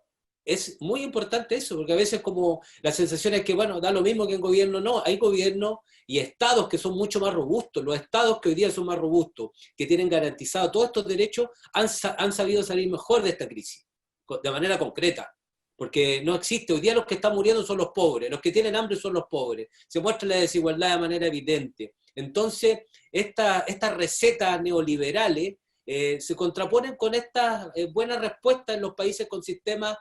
Speaker 1: Es muy importante eso, porque a veces como la sensación es que, bueno, da lo mismo que en gobierno. No, hay gobiernos y estados que son mucho más robustos. Los estados que hoy día son más robustos, que tienen garantizados todos estos derechos, han sabido salir mejor de esta crisis, de manera concreta. porque no existe. Hoy día los que están muriendo son los pobres, los que tienen hambre son los pobres. Se muestra la desigualdad de manera evidente. Entonces, estas recetas neoliberales se contraponen con estas buenas respuestas en los países con sistemas,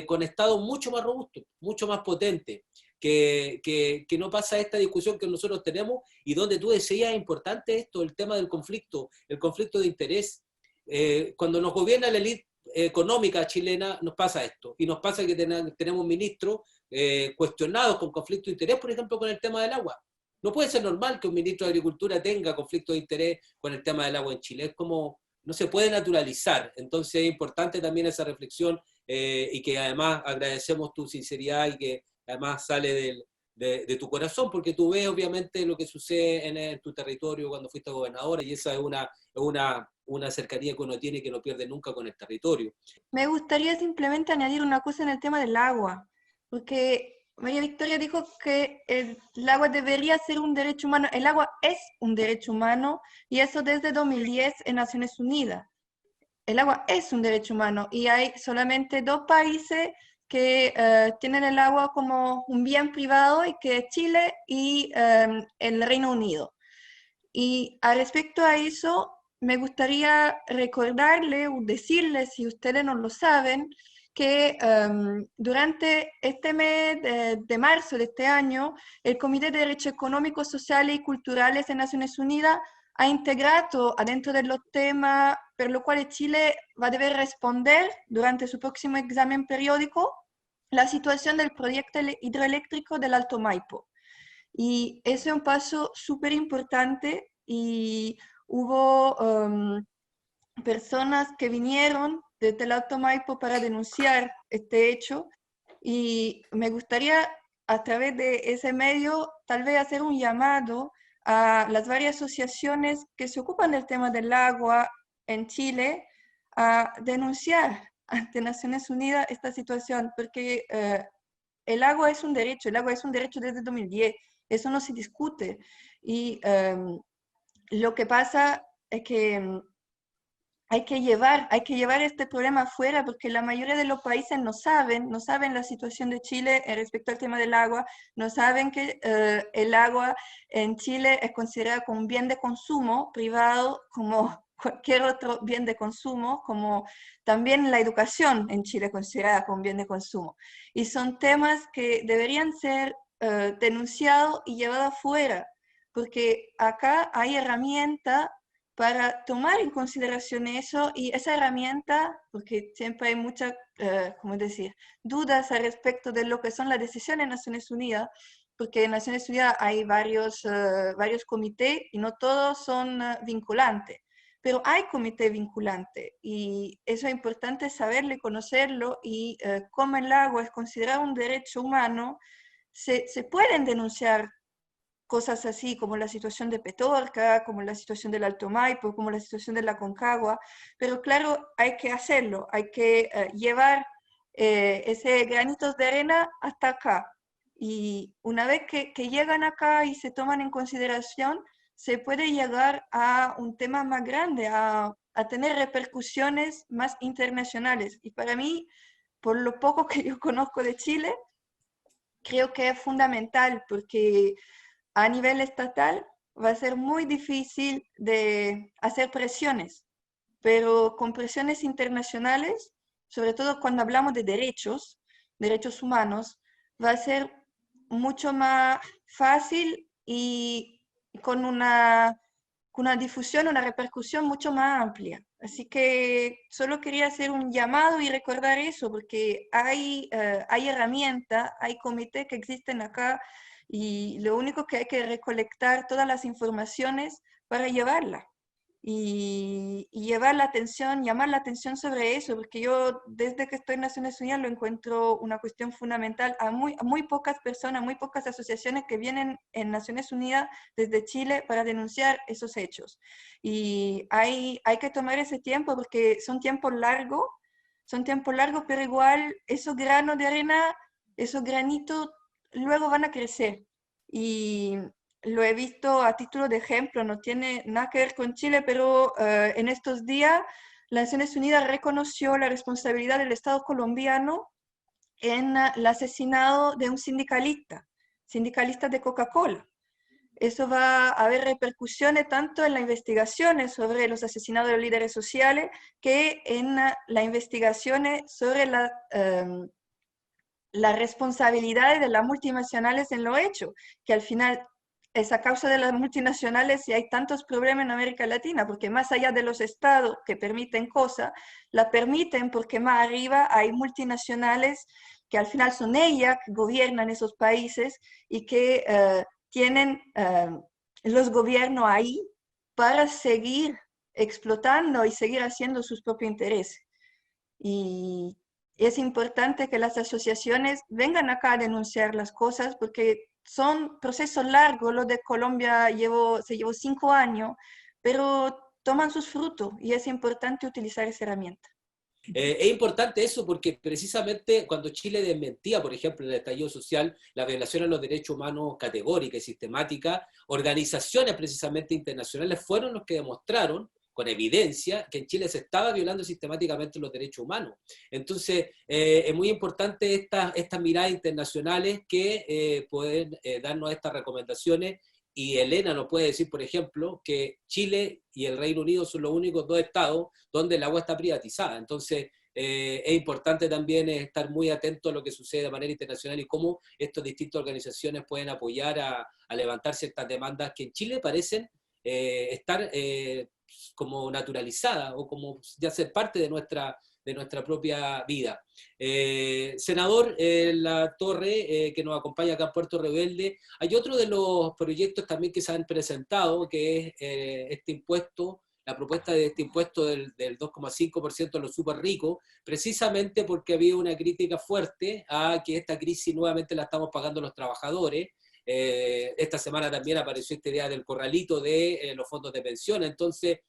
Speaker 1: con estados mucho más robustos, mucho más potentes, que no pasa esta discusión que nosotros tenemos y donde tú decías, es importante esto, el tema del conflicto, el conflicto de interés. Cuando nos gobierna la élite económica chilena nos pasa esto, y nos pasa que tenemos ministros cuestionados con conflicto de interés, por ejemplo, con el tema del agua. No puede ser normal que un ministro de Agricultura tenga conflicto de interés con el tema del agua en Chile, es como, no se puede naturalizar. Entonces es importante también esa reflexión, y que además agradecemos tu sinceridad y que además sale de tu corazón, porque tú ves obviamente lo que sucede en tu territorio cuando fuiste gobernadora, y esa es una cercanía que uno tiene que no pierde nunca con el territorio.
Speaker 4: Me gustaría simplemente añadir una cosa en el tema del agua, porque María Victoria dijo que el agua debería ser un derecho humano. El agua es un derecho humano, y eso desde 2010 en Naciones Unidas. El agua es un derecho humano y hay solamente 2 países que tienen el agua como un bien privado, y que es Chile y el Reino Unido. Y al respecto a eso, me gustaría recordarle o decirle, si ustedes no lo saben, que durante este mes de marzo de este año, el Comité de Derechos Económicos, Sociales y Culturales de Naciones Unidas ha integrado adentro de los temas per los cuales Chile va a deber responder durante su próximo examen periódico, la situación del proyecto hidroeléctrico del Alto Maipo. Y ese es un paso súper importante, y hubo personas que vinieron desde el Alto Maipo para denunciar este hecho, y me gustaría a través de ese medio tal vez hacer un llamado a las varias asociaciones que se ocupan del tema del agua en Chile a denunciar ante Naciones Unidas esta situación, porque el agua es un derecho desde 2010, eso no se discute. Y lo que pasa es que hay que llevar este problema afuera, porque la mayoría de los países no saben la situación de Chile respecto al tema del agua, no saben que el agua en Chile es considerada como un bien de consumo privado, como cualquier otro bien de consumo, como también la educación en Chile es considerada como un bien de consumo. Y son temas que deberían ser denunciados y llevados afuera, porque acá hay herramientas para tomar en consideración eso, y esa herramienta, porque siempre hay muchas, dudas al respecto de lo que son las decisiones de Naciones Unidas, porque en Naciones Unidas hay varios comités y no todos son vinculantes, pero hay comités vinculantes, y eso es importante saberlo y conocerlo, y como el agua es considerado un derecho humano, se pueden denunciar cosas así como la situación de Petorca, como la situación del Alto Maipo, como la situación de la Aconcagua, pero claro, hay que hacerlo, hay que llevar ese granitos de arena hasta acá, y una vez que llegan acá y se toman en consideración, se puede llegar a un tema más grande, a tener repercusiones más internacionales. Y para mí, por lo poco que yo conozco de Chile, creo que es fundamental, porque a nivel estatal va a ser muy difícil de hacer presiones, pero con presiones internacionales, sobre todo cuando hablamos de derechos humanos, va a ser mucho más fácil y con una difusión, una repercusión mucho más amplia. Así que solo quería hacer un llamado y recordar eso, porque hay herramientas, hay comités que existen acá, y lo único que hay que recolectar todas las informaciones para llevarla. Y llevar la atención, llamar la atención sobre eso, porque yo desde que estoy en Naciones Unidas lo encuentro una cuestión fundamental. A muy pocas personas, muy pocas asociaciones que vienen en Naciones Unidas desde Chile para denunciar esos hechos. Y hay que tomar ese tiempo, porque son tiempos largos, pero igual esos granos de arena, esos granitos, luego van a crecer. Y lo he visto a título de ejemplo, no tiene nada que ver con Chile, pero en estos días las Naciones Unidas reconoció la responsabilidad del Estado colombiano en el asesinato de un sindicalista de Coca-Cola. Eso va a haber repercusiones tanto en las investigaciones sobre los asesinatos de los líderes sociales que en las investigaciones sobre las responsabilidades de las multinacionales en lo hecho, que al final es a causa de las multinacionales y hay tantos problemas en América Latina, porque más allá de los estados que permiten cosas, la permiten porque más arriba hay multinacionales que al final son ellas que gobiernan esos países y que tienen los gobiernos ahí para seguir explotando y seguir haciendo sus propios intereses. Y es importante que las asociaciones vengan acá a denunciar las cosas porque son procesos largos. Lo de Colombia se llevó 5 años, pero toman sus frutos y es importante utilizar esa herramienta.
Speaker 1: Es importante eso porque precisamente cuando Chile desmentía, por ejemplo, en el estallido social, la violación a los derechos humanos categórica y sistemática, organizaciones precisamente internacionales fueron los que demostraron con evidencia que en Chile se estaba violando sistemáticamente los derechos humanos. Entonces, es muy importante estas miradas internacionales que pueden darnos estas recomendaciones. Y Elena nos puede decir, por ejemplo, que Chile y el Reino Unido son los únicos 2 estados donde el agua está privatizada. Entonces, es importante también estar muy atento a lo que sucede de manera internacional y cómo estas distintas organizaciones pueden apoyar a levantar ciertas demandas que en Chile parecen estar como naturalizadas o como ya ser parte de nuestra propia vida. Senador La Torre, que nos acompaña acá en Puerto Rebelde, hay otro de los proyectos también que se han presentado, que es este impuesto, la propuesta de este impuesto del 2,5% a los súper ricos, precisamente porque había una crítica fuerte a que esta crisis nuevamente la estamos pagando los trabajadores. Esta semana también apareció esta idea del corralito de los fondos de pensión. Entonces,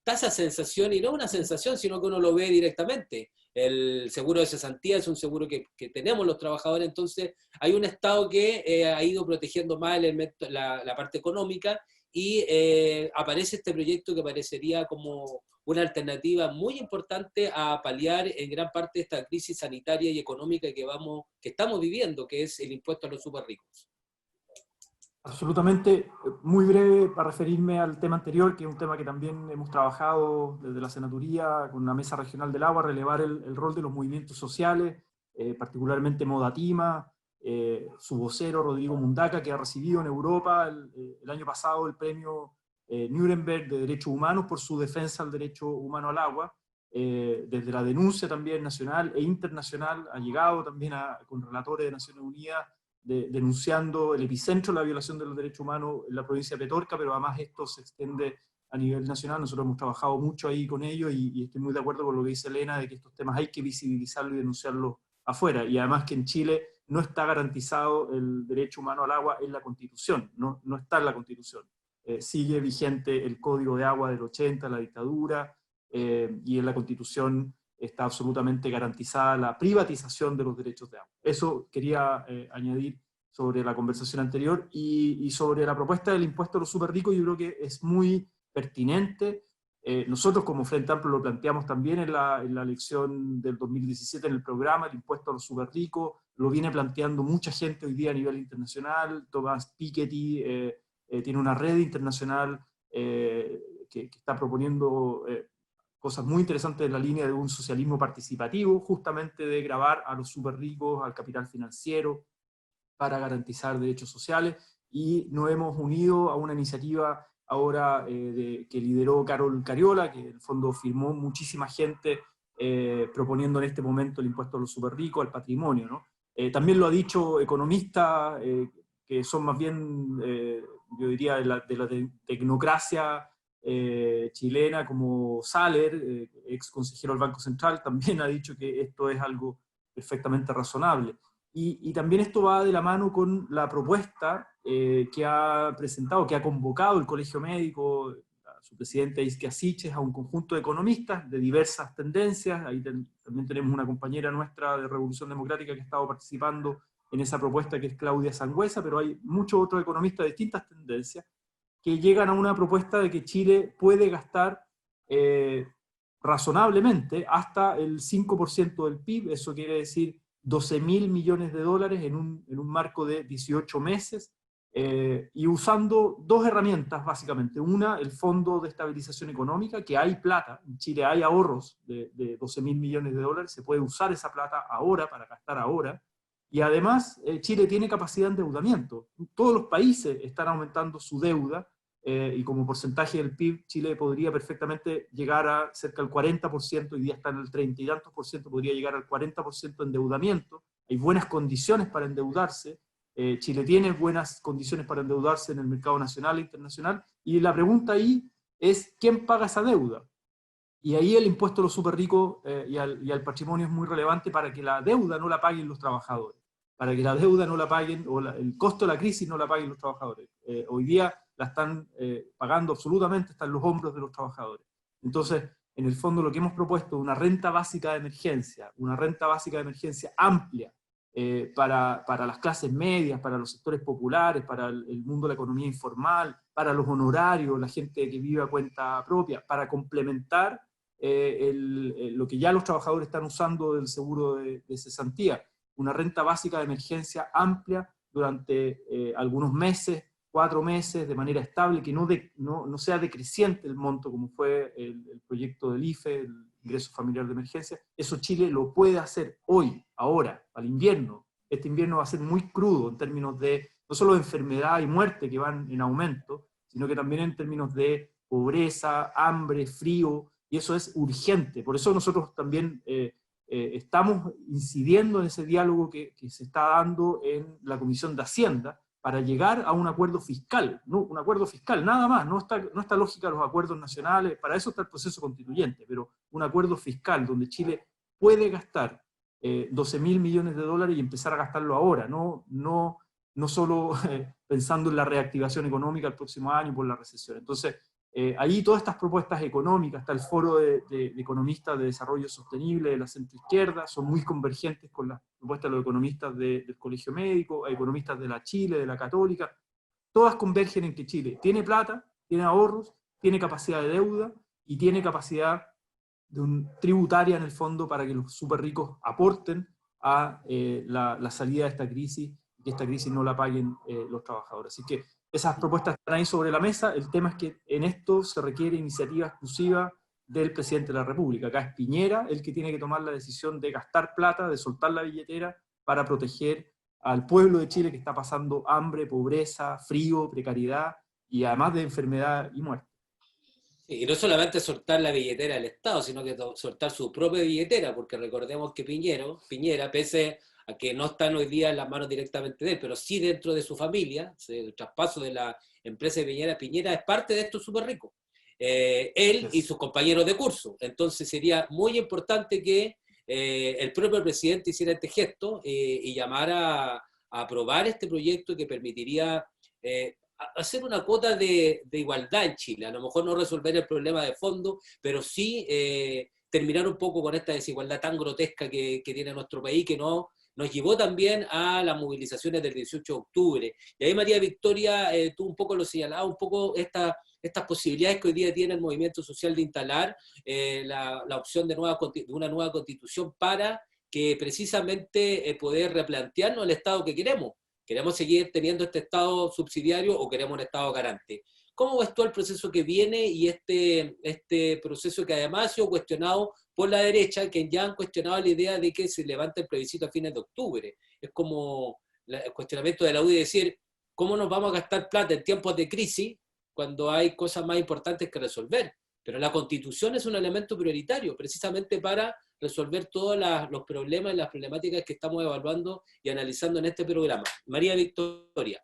Speaker 1: da esa sensación, y no una sensación, sino que uno lo ve directamente. El seguro de cesantía es un seguro que tenemos los trabajadores, entonces hay un Estado que ha ido protegiendo más la parte económica y aparece este proyecto que parecería como una alternativa muy importante a paliar en gran parte esta crisis sanitaria y económica que estamos viviendo, que es el impuesto a los súper ricos.
Speaker 2: Absolutamente, muy breve para referirme al tema anterior, que es un tema que también hemos trabajado desde la Senaturía con la Mesa Regional del Agua, relevar el rol de los movimientos sociales, particularmente Modatima, su vocero Rodrigo Mundaca, que ha recibido en Europa el año pasado el premio Nuremberg de Derechos Humanos por su defensa del derecho humano al agua. Desde la denuncia también nacional e internacional ha llegado también con relatores de Naciones Unidas denunciando el epicentro de la violación de los derechos humanos en la provincia de Petorca, pero además esto se extiende a nivel nacional. Nosotros hemos trabajado mucho ahí con ellos y estoy muy de acuerdo con lo que dice Elena, de que estos temas hay que visibilizarlos y denunciarlos afuera, y además que en Chile no está garantizado el derecho humano al agua en la Constitución, no está en la Constitución. Sigue vigente el Código de Agua del 80, la dictadura, y en la Constitución está absolutamente garantizada la privatización de los derechos de agua. Eso quería añadir sobre la conversación anterior y sobre la propuesta del impuesto a los súper ricos. Yo creo que es muy pertinente. Nosotros como Frente Amplio lo planteamos también en la elección del 2017 en el programa, el impuesto a los súper ricos, lo viene planteando mucha gente hoy día a nivel internacional. Thomas Piketty tiene una red internacional que está proponiendo cosas muy interesantes en la línea de un socialismo participativo, justamente de gravar a los súper ricos, al capital financiero, para garantizar derechos sociales, y nos hemos unido a una iniciativa ahora que lideró Carol Cariola, que en el fondo firmó muchísima gente proponiendo en este momento el impuesto a los súper ricos, al patrimonio, ¿no? También lo ha dicho economistas que son más bien, yo diría, de la tecnocracia chilena, como Saller, ex consejero del Banco Central, también ha dicho que esto es algo perfectamente razonable. Y también esto va de la mano con la propuesta que ha presentado, que ha convocado el Colegio Médico, a su presidente Isquia Siches, a un conjunto de economistas de diversas tendencias. Ahí también tenemos una compañera nuestra de Revolución Democrática que ha estado participando en esa propuesta, que es Claudia Sangüesa, pero hay muchos otros economistas de distintas tendencias que llegan a una propuesta de que Chile puede gastar razonablemente hasta el 5% del PIB. Eso quiere decir 12.000 millones de dólares en un marco de 18 meses, y usando dos herramientas básicamente. Una, el Fondo de Estabilización Económica, que hay plata, en Chile hay ahorros de 12.000 millones de dólares, se puede usar esa plata ahora, para gastar ahora, y además Chile tiene capacidad de endeudamiento. Todos los países están aumentando su deuda, y como porcentaje del PIB, Chile podría perfectamente llegar a cerca del 40%, hoy día está en el 30 y tantos por ciento, podría llegar al 40% de endeudamiento. Hay buenas condiciones para endeudarse. Chile tiene buenas condiciones para endeudarse en el mercado nacional e internacional, y la pregunta ahí es, ¿quién paga esa deuda? Y ahí el impuesto a los súper ricos y al patrimonio es muy relevante, para que la deuda no la paguen los trabajadores, para que la deuda no la paguen, o el costo de la crisis no la paguen los trabajadores. Hoy día la están pagando absolutamente, está en los hombros de los trabajadores. Entonces, en el fondo lo que hemos propuesto es una renta básica de emergencia, una renta básica de emergencia amplia, para las clases medias, para los sectores populares, para el mundo de la economía informal, para los honorarios, la gente que vive a cuenta propia, para complementar lo que ya los trabajadores están usando del seguro de cesantía. Una renta básica de emergencia amplia durante algunos meses, 4 meses, de manera estable, que no sea decreciente el monto, como fue el proyecto del IFE, el ingreso familiar de emergencia. Eso Chile lo puede hacer hoy, ahora, al invierno. Este invierno va a ser muy crudo en términos de, no solo de enfermedad y muerte, que van en aumento, sino que también en términos de pobreza, hambre, frío, y eso es urgente. Por eso nosotros también estamos incidiendo en ese diálogo que se está dando en la Comisión de Hacienda, para llegar a un acuerdo fiscal, ¿no? Un acuerdo fiscal, nada más, no está lógica los acuerdos nacionales, para eso está el proceso constituyente, pero un acuerdo fiscal donde Chile puede gastar 12.000 millones de dólares y empezar a gastarlo ahora, no solo pensando en la reactivación económica el próximo año por la recesión. Entonces, ahí todas estas propuestas económicas, está el Foro de Economistas de Desarrollo Sostenible de la centroizquierda, son muy convergentes con las propuestas de los economistas del Colegio Médico, economistas de la Chile, de la Católica. Todas convergen en que Chile tiene plata, tiene ahorros, tiene capacidad de deuda y tiene capacidad tributaria en el fondo, para que los súper ricos aporten a la salida de esta crisis, y que esta crisis no la paguen los trabajadores. Así que esas propuestas están ahí sobre la mesa. El tema es que en esto se requiere iniciativa exclusiva del presidente de la República. Acá es Piñera el que tiene que tomar la decisión de gastar plata, de soltar la billetera, para proteger al pueblo de Chile, que está pasando hambre, pobreza, frío, precariedad, y además de enfermedad y muerte.
Speaker 1: Y no solamente soltar la billetera del Estado, sino que soltar su propia billetera, porque recordemos que Piñera, pese a que no están hoy día en las manos directamente de él, pero sí dentro de su familia, el traspaso de la empresa de Piñera es parte de estos súper ricos. Él y sus compañeros de curso. Entonces sería muy importante que el propio presidente hiciera este gesto y llamara a aprobar este proyecto, que permitiría hacer una cuota de igualdad en Chile. A lo mejor no resolver el problema de fondo, pero sí terminar un poco con esta desigualdad tan grotesca que tiene nuestro país, que nos llevó también a las movilizaciones del 18 de octubre. Y ahí, María Victoria, tú un poco lo señalabas, un poco estas posibilidades que hoy día tiene el movimiento social de instalar la opción de una nueva constitución, para que precisamente poder replantearnos el Estado que queremos. ¿Queremos seguir teniendo este Estado subsidiario o queremos un Estado garante? ¿Cómo ves tú el proceso que viene y este proceso que además ha sido cuestionado por la derecha, que ya han cuestionado la idea de que se levante el plebiscito a fines de octubre? Es como el cuestionamiento de la UDI, decir, ¿cómo nos vamos a gastar plata en tiempos de crisis cuando hay cosas más importantes que resolver? Pero la Constitución es un elemento prioritario, precisamente para resolver todos los problemas y las problemáticas que estamos evaluando y analizando en este programa. María Victoria.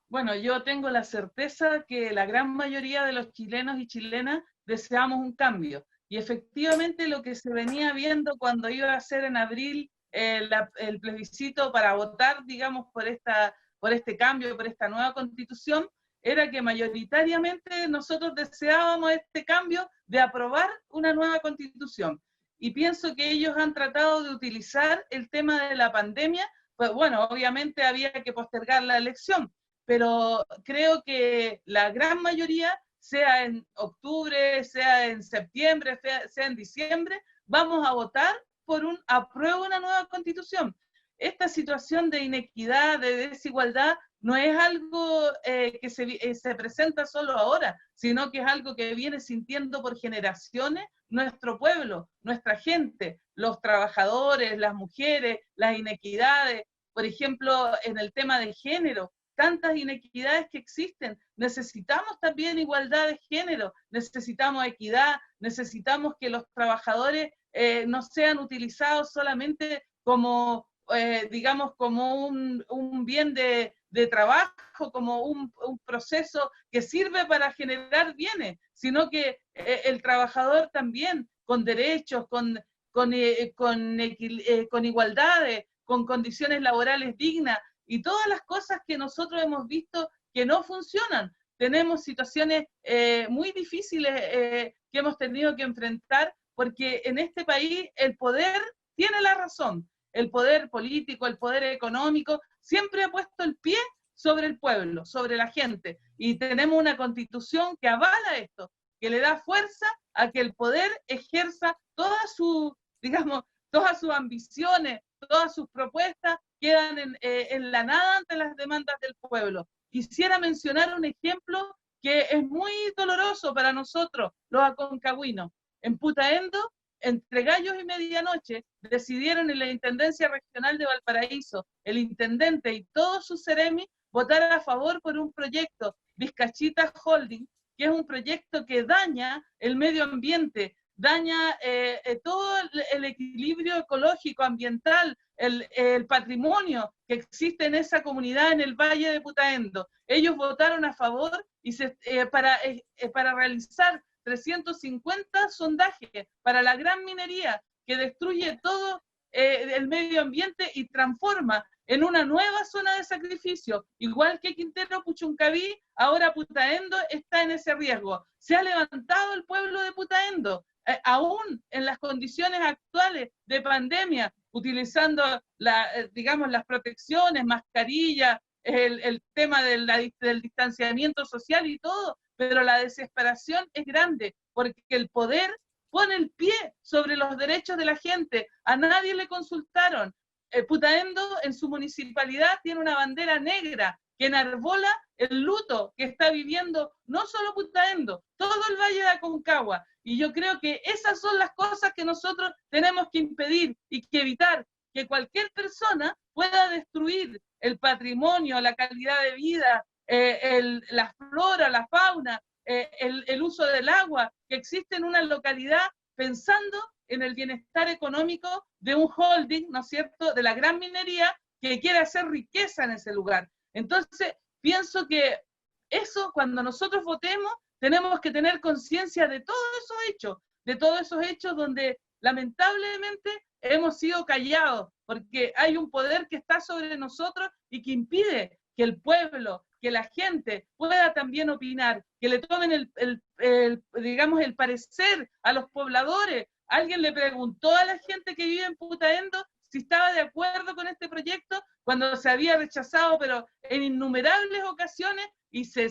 Speaker 3: Bueno, yo tengo la certeza que la gran mayoría de los chilenos y chilenas deseamos un cambio. Y efectivamente lo que se venía viendo cuando iba a ser en abril el plebiscito para votar, digamos, por este cambio, por esta nueva constitución, era que mayoritariamente nosotros deseábamos este cambio de aprobar una nueva constitución. Y pienso que ellos han tratado de utilizar el tema de la pandemia, pues bueno, obviamente había que postergar la elección, pero creo que la gran mayoría, sea en octubre, sea en septiembre, sea en diciembre, vamos a votar por un apruebo una nueva constitución. Esta situación de inequidad, de desigualdad, no es algo que se presenta solo ahora, sino que es algo que viene sintiendo por generaciones nuestro pueblo, nuestra gente, los trabajadores, las mujeres, las inequidades, por ejemplo, en el tema de género, tantas inequidades que existen. Necesitamos también igualdad de género, necesitamos equidad, necesitamos que los trabajadores no sean utilizados solamente como, digamos, como un bien de trabajo, como un proceso que sirve para generar bienes, sino que el trabajador también, con derechos, con igualdades, con condiciones laborales dignas, y todas las cosas que nosotros hemos visto que no funcionan. Tenemos situaciones muy difíciles que hemos tenido que enfrentar, porque en este país el poder tiene la razón. El poder político, el poder económico, siempre ha puesto el pie sobre el pueblo, sobre la gente. Y tenemos una constitución que avala esto, que le da fuerza a que el poder ejerza todas sus, digamos, todas sus ambiciones, todas sus propuestas, quedan en la nada ante las demandas del pueblo. Quisiera mencionar un ejemplo que es muy doloroso para nosotros, los aconcagüinos. En Putaendo, entre gallos y medianoche, decidieron en la Intendencia Regional de Valparaíso, el intendente y todos sus seremi votar a favor por un proyecto, Vizcachita Holding, que es un proyecto que daña el medio ambiente, daña todo el equilibrio ecológico, ambiental, el patrimonio que existe en esa comunidad en el Valle de Putaendo. Ellos votaron a favor y para realizar 350 sondajes para la gran minería que destruye todo el medio ambiente y transforma en una nueva zona de sacrificio, igual que Quintero Puchuncaví, ahora Putaendo está en ese riesgo. Se ha levantado el pueblo de Putaendo, aún en las condiciones actuales de pandemia, utilizando digamos, las protecciones, mascarillas, el tema del distanciamiento social y todo, pero la desesperación es grande, porque el poder pone el pie sobre los derechos de la gente, a nadie le consultaron. Putaendo en su municipalidad tiene una bandera negra que enarbola el luto que está viviendo no solo Putaendo, todo el Valle de Aconcagua. Y yo creo que esas son las cosas que nosotros tenemos que impedir y que evitar, que cualquier persona pueda destruir el patrimonio, la calidad de vida, la flora, la fauna, el uso del agua que existe en una localidad, pensando en el bienestar económico de un holding, ¿no es cierto?, de la gran minería que quiere hacer riqueza en ese lugar. Entonces, pienso que eso, cuando nosotros votemos, tenemos que tener conciencia de todos esos hechos donde lamentablemente hemos sido callados, porque hay un poder que está sobre nosotros y que impide que el pueblo, que la gente pueda también opinar, que le tomen digamos, el parecer a los pobladores. Alguien le preguntó a la gente que vive en Putaendo si estaba de acuerdo con este proyecto cuando se había rechazado, pero en innumerables ocasiones, y se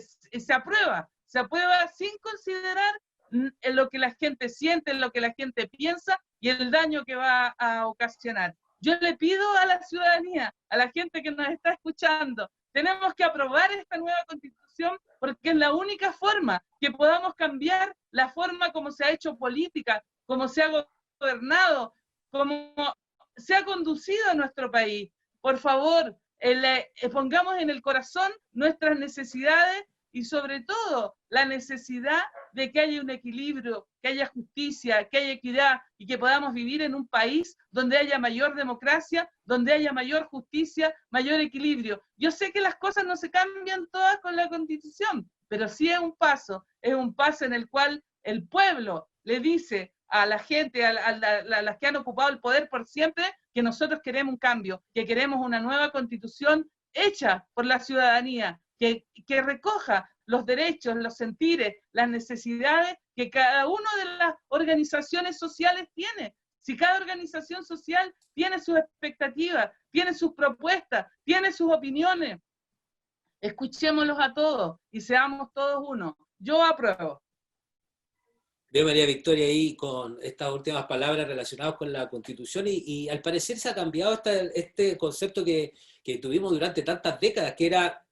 Speaker 3: aprueba sin considerar lo que la gente siente, lo que la gente piensa y el daño que va a ocasionar. Yo le pido a la ciudadanía, a la gente que nos está escuchando, tenemos que aprobar esta nueva constitución porque es la única forma que podamos cambiar la forma como se ha hecho política, como se ha gobernado, como se ha conducido a nuestro país. Por favor, pongamos en el corazón nuestras necesidades y sobre todo la necesidad de que haya un equilibrio, que haya justicia, que haya equidad y que podamos vivir en un país donde haya mayor democracia, donde haya mayor justicia, mayor equilibrio. Yo sé que las cosas no se cambian todas con la Constitución, pero sí es un paso en el cual el pueblo le dice a la gente, a las que han ocupado el poder por siempre, que nosotros queremos un cambio, que queremos una nueva Constitución hecha por la ciudadanía, que recoja los derechos, los sentires, las necesidades que cada una de las organizaciones sociales tiene. Si cada organización social tiene sus expectativas, tiene sus propuestas, tiene sus opiniones, escuchémoslos a todos y seamos todos uno. Yo apruebo.
Speaker 1: Veo María Victoria ahí con estas últimas palabras relacionadas con la Constitución y al parecer se ha cambiado este concepto que tuvimos durante tantas décadas, que era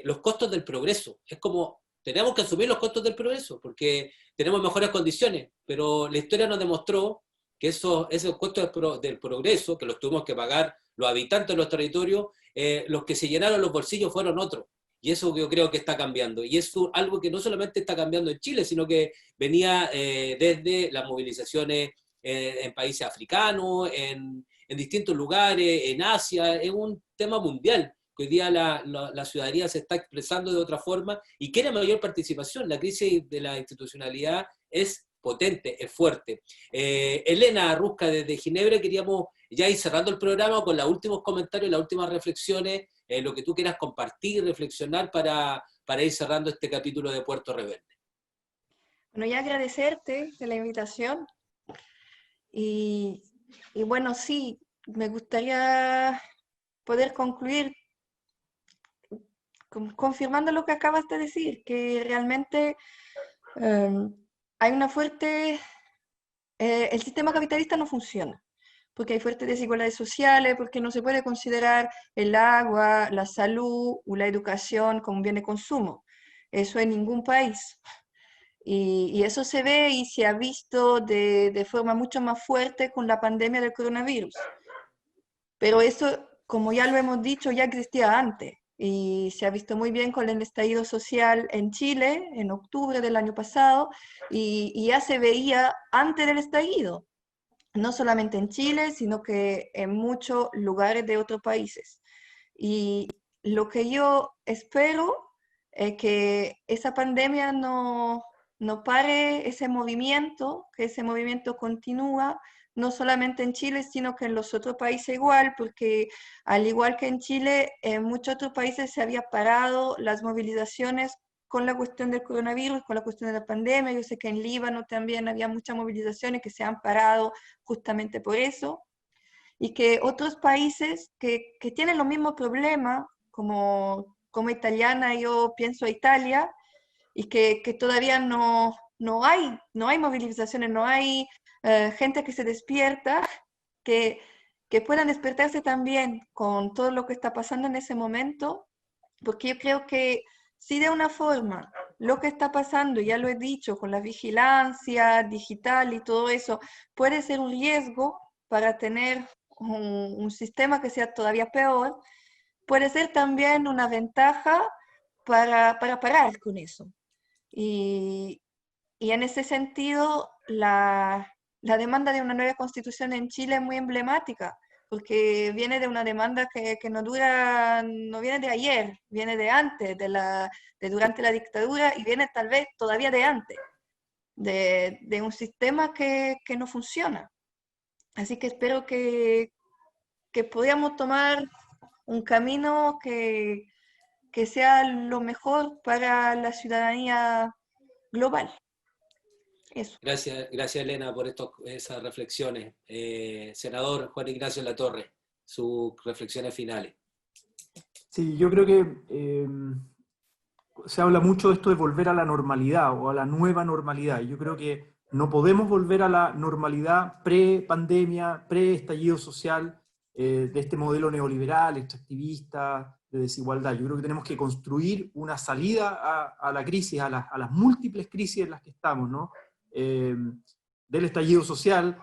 Speaker 1: los costos del progreso. Es como, tenemos que asumir los costos del progreso, porque tenemos mejores condiciones, pero la historia nos demostró que esos costos del progreso, que los tuvimos que pagar los habitantes de los territorios, los que se llenaron los bolsillos fueron otros. Y eso yo creo que está cambiando. Y es algo que no solamente está cambiando en Chile, sino que venía desde las movilizaciones en países africanos, en distintos lugares, en Asia. Es un tema mundial, que hoy día la ciudadanía se está expresando de otra forma y quiere mayor participación. La crisis de la institucionalidad es potente, es fuerte. Elena Rusca, desde Ginebra, queríamos ya ir cerrando el programa con los últimos comentarios, las últimas reflexiones, lo que tú quieras compartir, reflexionar para ir cerrando este capítulo de Puerto Rebelde.
Speaker 4: Bueno, ya agradecerte de la invitación y bueno, sí, me gustaría poder concluir confirmando lo que acabas de decir, que realmente hay una fuerte... el sistema capitalista no funciona, porque hay fuertes desigualdades sociales, porque no se puede considerar el agua, la salud o la educación como un bien de consumo. Eso en ningún país. Y eso se ve y se ha visto de forma mucho más fuerte con la pandemia del coronavirus. Pero eso, como ya lo hemos dicho, ya existía antes. Y se ha visto muy bien con el estallido social en Chile, en octubre del año pasado, y ya se veía antes del estallido. No solamente en Chile, sino que en muchos lugares de otros países. Y lo que yo espero es que esa pandemia no pare ese movimiento, que ese movimiento continúa, no solamente en Chile, sino que en los otros países igual, porque al igual que en Chile, en muchos otros países se había parado las movilizaciones con la cuestión del coronavirus, con la cuestión de la pandemia. Yo sé que en Líbano también había muchas movilizaciones que se han parado justamente por eso, y que otros países que tienen los mismos problemas, como italiana, yo pienso a Italia, y que todavía no hay movilizaciones, no hay gente que se despierta, que puedan despertarse también con todo lo que está pasando en ese momento, porque yo creo que si de una forma lo que está pasando, ya lo he dicho, con la vigilancia digital y todo eso, puede ser un riesgo para tener un sistema que sea todavía peor, puede ser también una ventaja para parar con eso. Y en ese sentido, la demanda de una nueva constitución en Chile es muy emblemática, porque viene de una demanda que no viene de ayer, viene de antes, de durante la dictadura, y viene tal vez todavía de antes, de un sistema que no funciona. Así que espero que podamos tomar un camino que sea lo mejor para la ciudadanía global. Eso.
Speaker 1: Gracias Elena por esas reflexiones. Senador Juan Ignacio Latorre, sus reflexiones finales.
Speaker 2: Sí, yo creo que se habla mucho de esto de volver a la normalidad o a la nueva normalidad. Y yo creo que no podemos volver a la normalidad pre-pandemia, pre-estallido social, de este modelo neoliberal, extractivista, de desigualdad. Yo creo que tenemos que construir una salida a la crisis, a las múltiples crisis en las que estamos, ¿no? Del estallido social,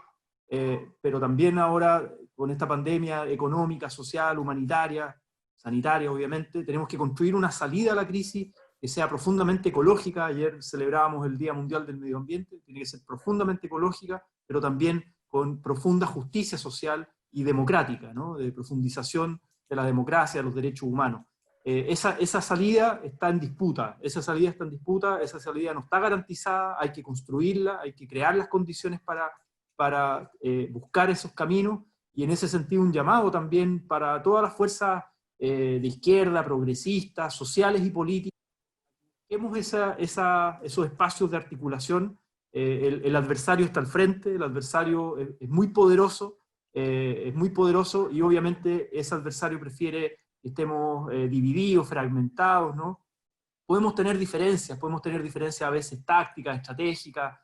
Speaker 2: pero también ahora con esta pandemia económica, social, humanitaria, sanitaria obviamente, tenemos que construir una salida a la crisis que sea profundamente ecológica. Ayer celebrábamos el Día Mundial del Medio Ambiente, tiene que ser profundamente ecológica, pero también con profunda justicia social y democrática, ¿no? De profundización de la democracia, de los derechos humanos. Esa salida está en disputa, esa salida no está garantizada, hay que construirla, hay que crear las condiciones para buscar esos caminos, y en ese sentido un llamado también para todas las fuerzas de izquierda, progresistas, sociales y políticas. Busquemos esos espacios de articulación. El adversario está al frente, el adversario es muy poderoso, y obviamente ese adversario prefiere que estemos divididos, fragmentados, ¿no? Podemos tener diferencias a veces tácticas, estratégicas,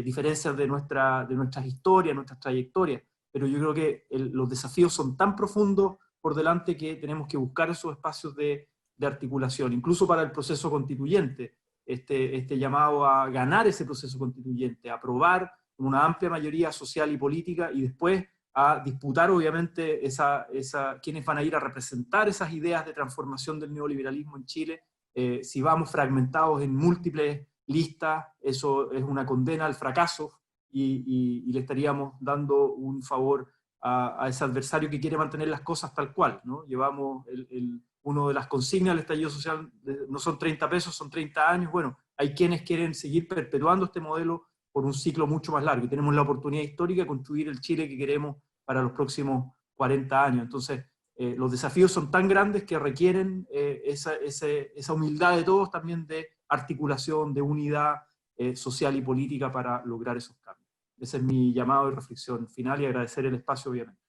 Speaker 2: diferencias de nuestras historias, nuestras trayectorias, pero yo creo que los desafíos son tan profundos por delante que tenemos que buscar esos espacios de articulación, incluso para el proceso constituyente, este llamado a ganar ese proceso constituyente, a aprobar con una amplia mayoría social y política, y después a disputar obviamente quiénes van a ir a representar esas ideas de transformación del neoliberalismo en Chile. Si vamos fragmentados en múltiples listas, eso es una condena al fracaso, y le estaríamos dando un favor a ese adversario que quiere mantener las cosas tal cual, ¿no? Llevamos uno de las consignas del estallido social, no son 30 pesos, son 30 años. Bueno, hay quienes quieren seguir perpetuando este modelo por un ciclo mucho más largo, y tenemos la oportunidad histórica de construir el Chile que queremos para los próximos 40 años. Entonces, los desafíos son tan grandes que requieren esa humildad de todos, también de articulación, de unidad social y política para lograr esos cambios. Ese es mi llamado y reflexión final, y agradecer el espacio, obviamente.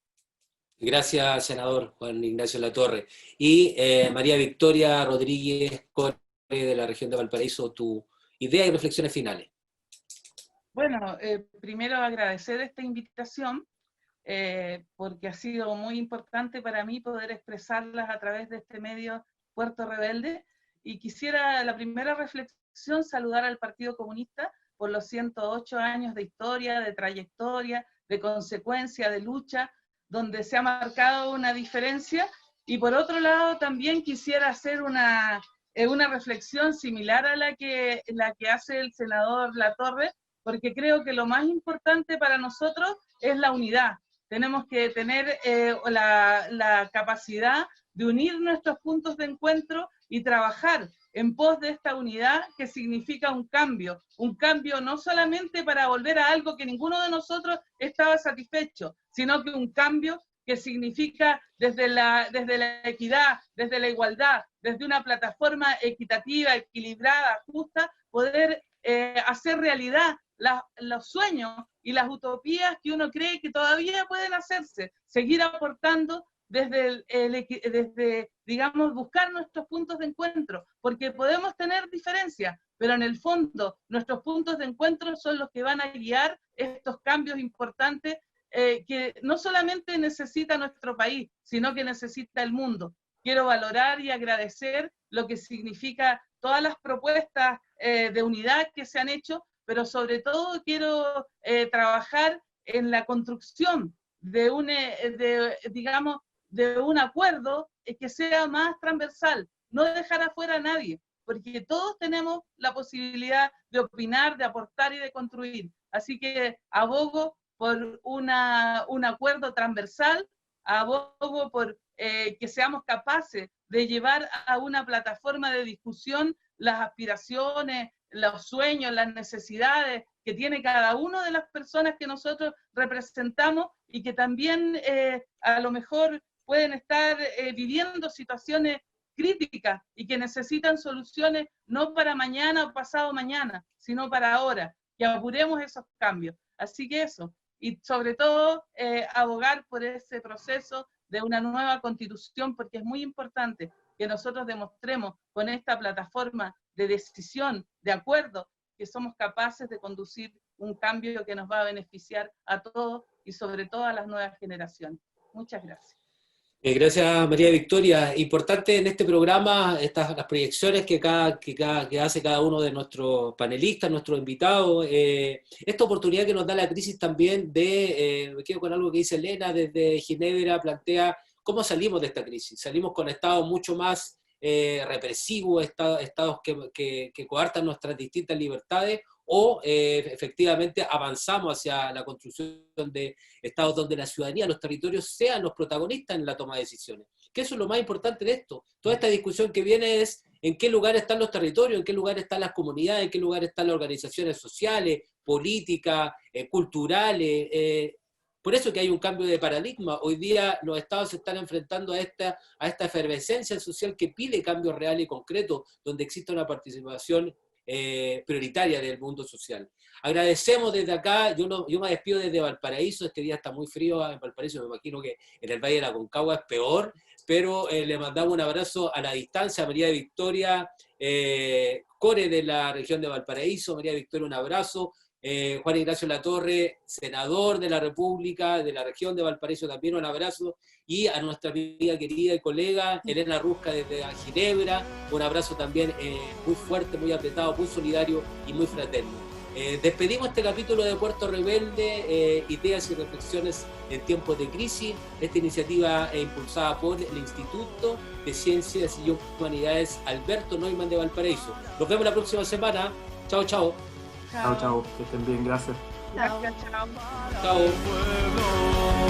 Speaker 1: Gracias, senador Juan Ignacio Latorre. Y María Victoria Rodríguez, Core de la región de Valparaíso, tu idea y reflexiones finales.
Speaker 3: Bueno, primero agradecer esta invitación, porque ha sido muy importante para mí poder expresarlas a través de este medio Puerto Rebelde, y quisiera, la primera reflexión, saludar al Partido Comunista por los 108 años de historia, de trayectoria, de consecuencia, de lucha, donde se ha marcado una diferencia. Y por otro lado también quisiera hacer una reflexión similar a la que hace el senador Latorre, porque creo que lo más importante para nosotros es la unidad. Tenemos que tener la capacidad de unir nuestros puntos de encuentro y trabajar en pos de esta unidad, que significa un cambio no solamente para volver a algo que ninguno de nosotros estaba satisfecho, sino que un cambio que significa desde la equidad, desde la igualdad, desde una plataforma equitativa, equilibrada, justa, poder hacer realidad los sueños y las utopías que uno cree que todavía pueden hacerse, seguir aportando desde, digamos, buscar nuestros puntos de encuentro, porque podemos tener diferencias, pero en el fondo nuestros puntos de encuentro son los que van a guiar estos cambios importantes que no solamente necesita nuestro país, sino que necesita el mundo. Quiero valorar y agradecer lo que significa todas las propuestas de unidad que se han hecho, pero sobre todo quiero trabajar en la construcción de un acuerdo que sea más transversal, no dejar afuera a nadie, porque todos tenemos la posibilidad de opinar, de aportar y de construir. Así que abogo por un acuerdo transversal, abogo por que seamos capaces de llevar a una plataforma de discusión las aspiraciones, los sueños, las necesidades que tiene cada una de las personas que nosotros representamos, y que también a lo mejor pueden estar viviendo situaciones críticas y que necesitan soluciones no para mañana o pasado mañana, sino para ahora, que apuremos esos cambios. Así que eso, y sobre todo abogar por ese proceso de una nueva constitución, porque es muy importante que nosotros demostremos con esta plataforma de decisión, de acuerdo, que somos capaces de conducir un cambio que nos va a beneficiar a todos y sobre todo a las nuevas generaciones. Muchas gracias.
Speaker 1: Gracias, María Victoria. Importante en este programa las proyecciones que hace cada uno de nuestros panelistas, nuestros invitados. Esta oportunidad que nos da la crisis también me quedo con algo que dice Elena desde Ginebra, plantea cómo salimos de esta crisis. Salimos con estados mucho más represivos, estados que coartan nuestras distintas libertades, o efectivamente avanzamos hacia la construcción de estados donde la ciudadanía, los territorios sean los protagonistas en la toma de decisiones. Que eso es lo más importante de esto. Toda esta discusión que viene es en qué lugar están los territorios, en qué lugar están las comunidades, en qué lugar están las organizaciones sociales, políticas, culturales. Por eso que hay un cambio de paradigma. Hoy día los estados se están enfrentando a esta efervescencia social que pide cambios reales y concretos, donde exista una participación prioritaria del mundo social. Agradecemos desde acá, yo me despido desde Valparaíso, este día está muy frío en Valparaíso, me imagino que en el Valle de la Aconcagua es peor, pero le mandamos un abrazo a la distancia a María Victoria, Core de la región de Valparaíso. María Victoria, un abrazo, Juan Ignacio Latorre, senador de la República, de la región de Valparaíso, también un abrazo, y a nuestra amiga querida y colega Elena Rusca desde Ginebra, un abrazo también muy fuerte, muy apretado, muy solidario y muy fraterno. Despedimos este capítulo de Puerto Rebelde, ideas y reflexiones en tiempos de crisis, esta iniciativa impulsada por el Instituto de Ciencias y Humanidades Alberto Neumann de Valparaíso. Nos vemos la próxima semana. Chao, chao.
Speaker 2: Chao, chao, que estén bien, gracias.
Speaker 3: Gracias, chao.
Speaker 1: Chao.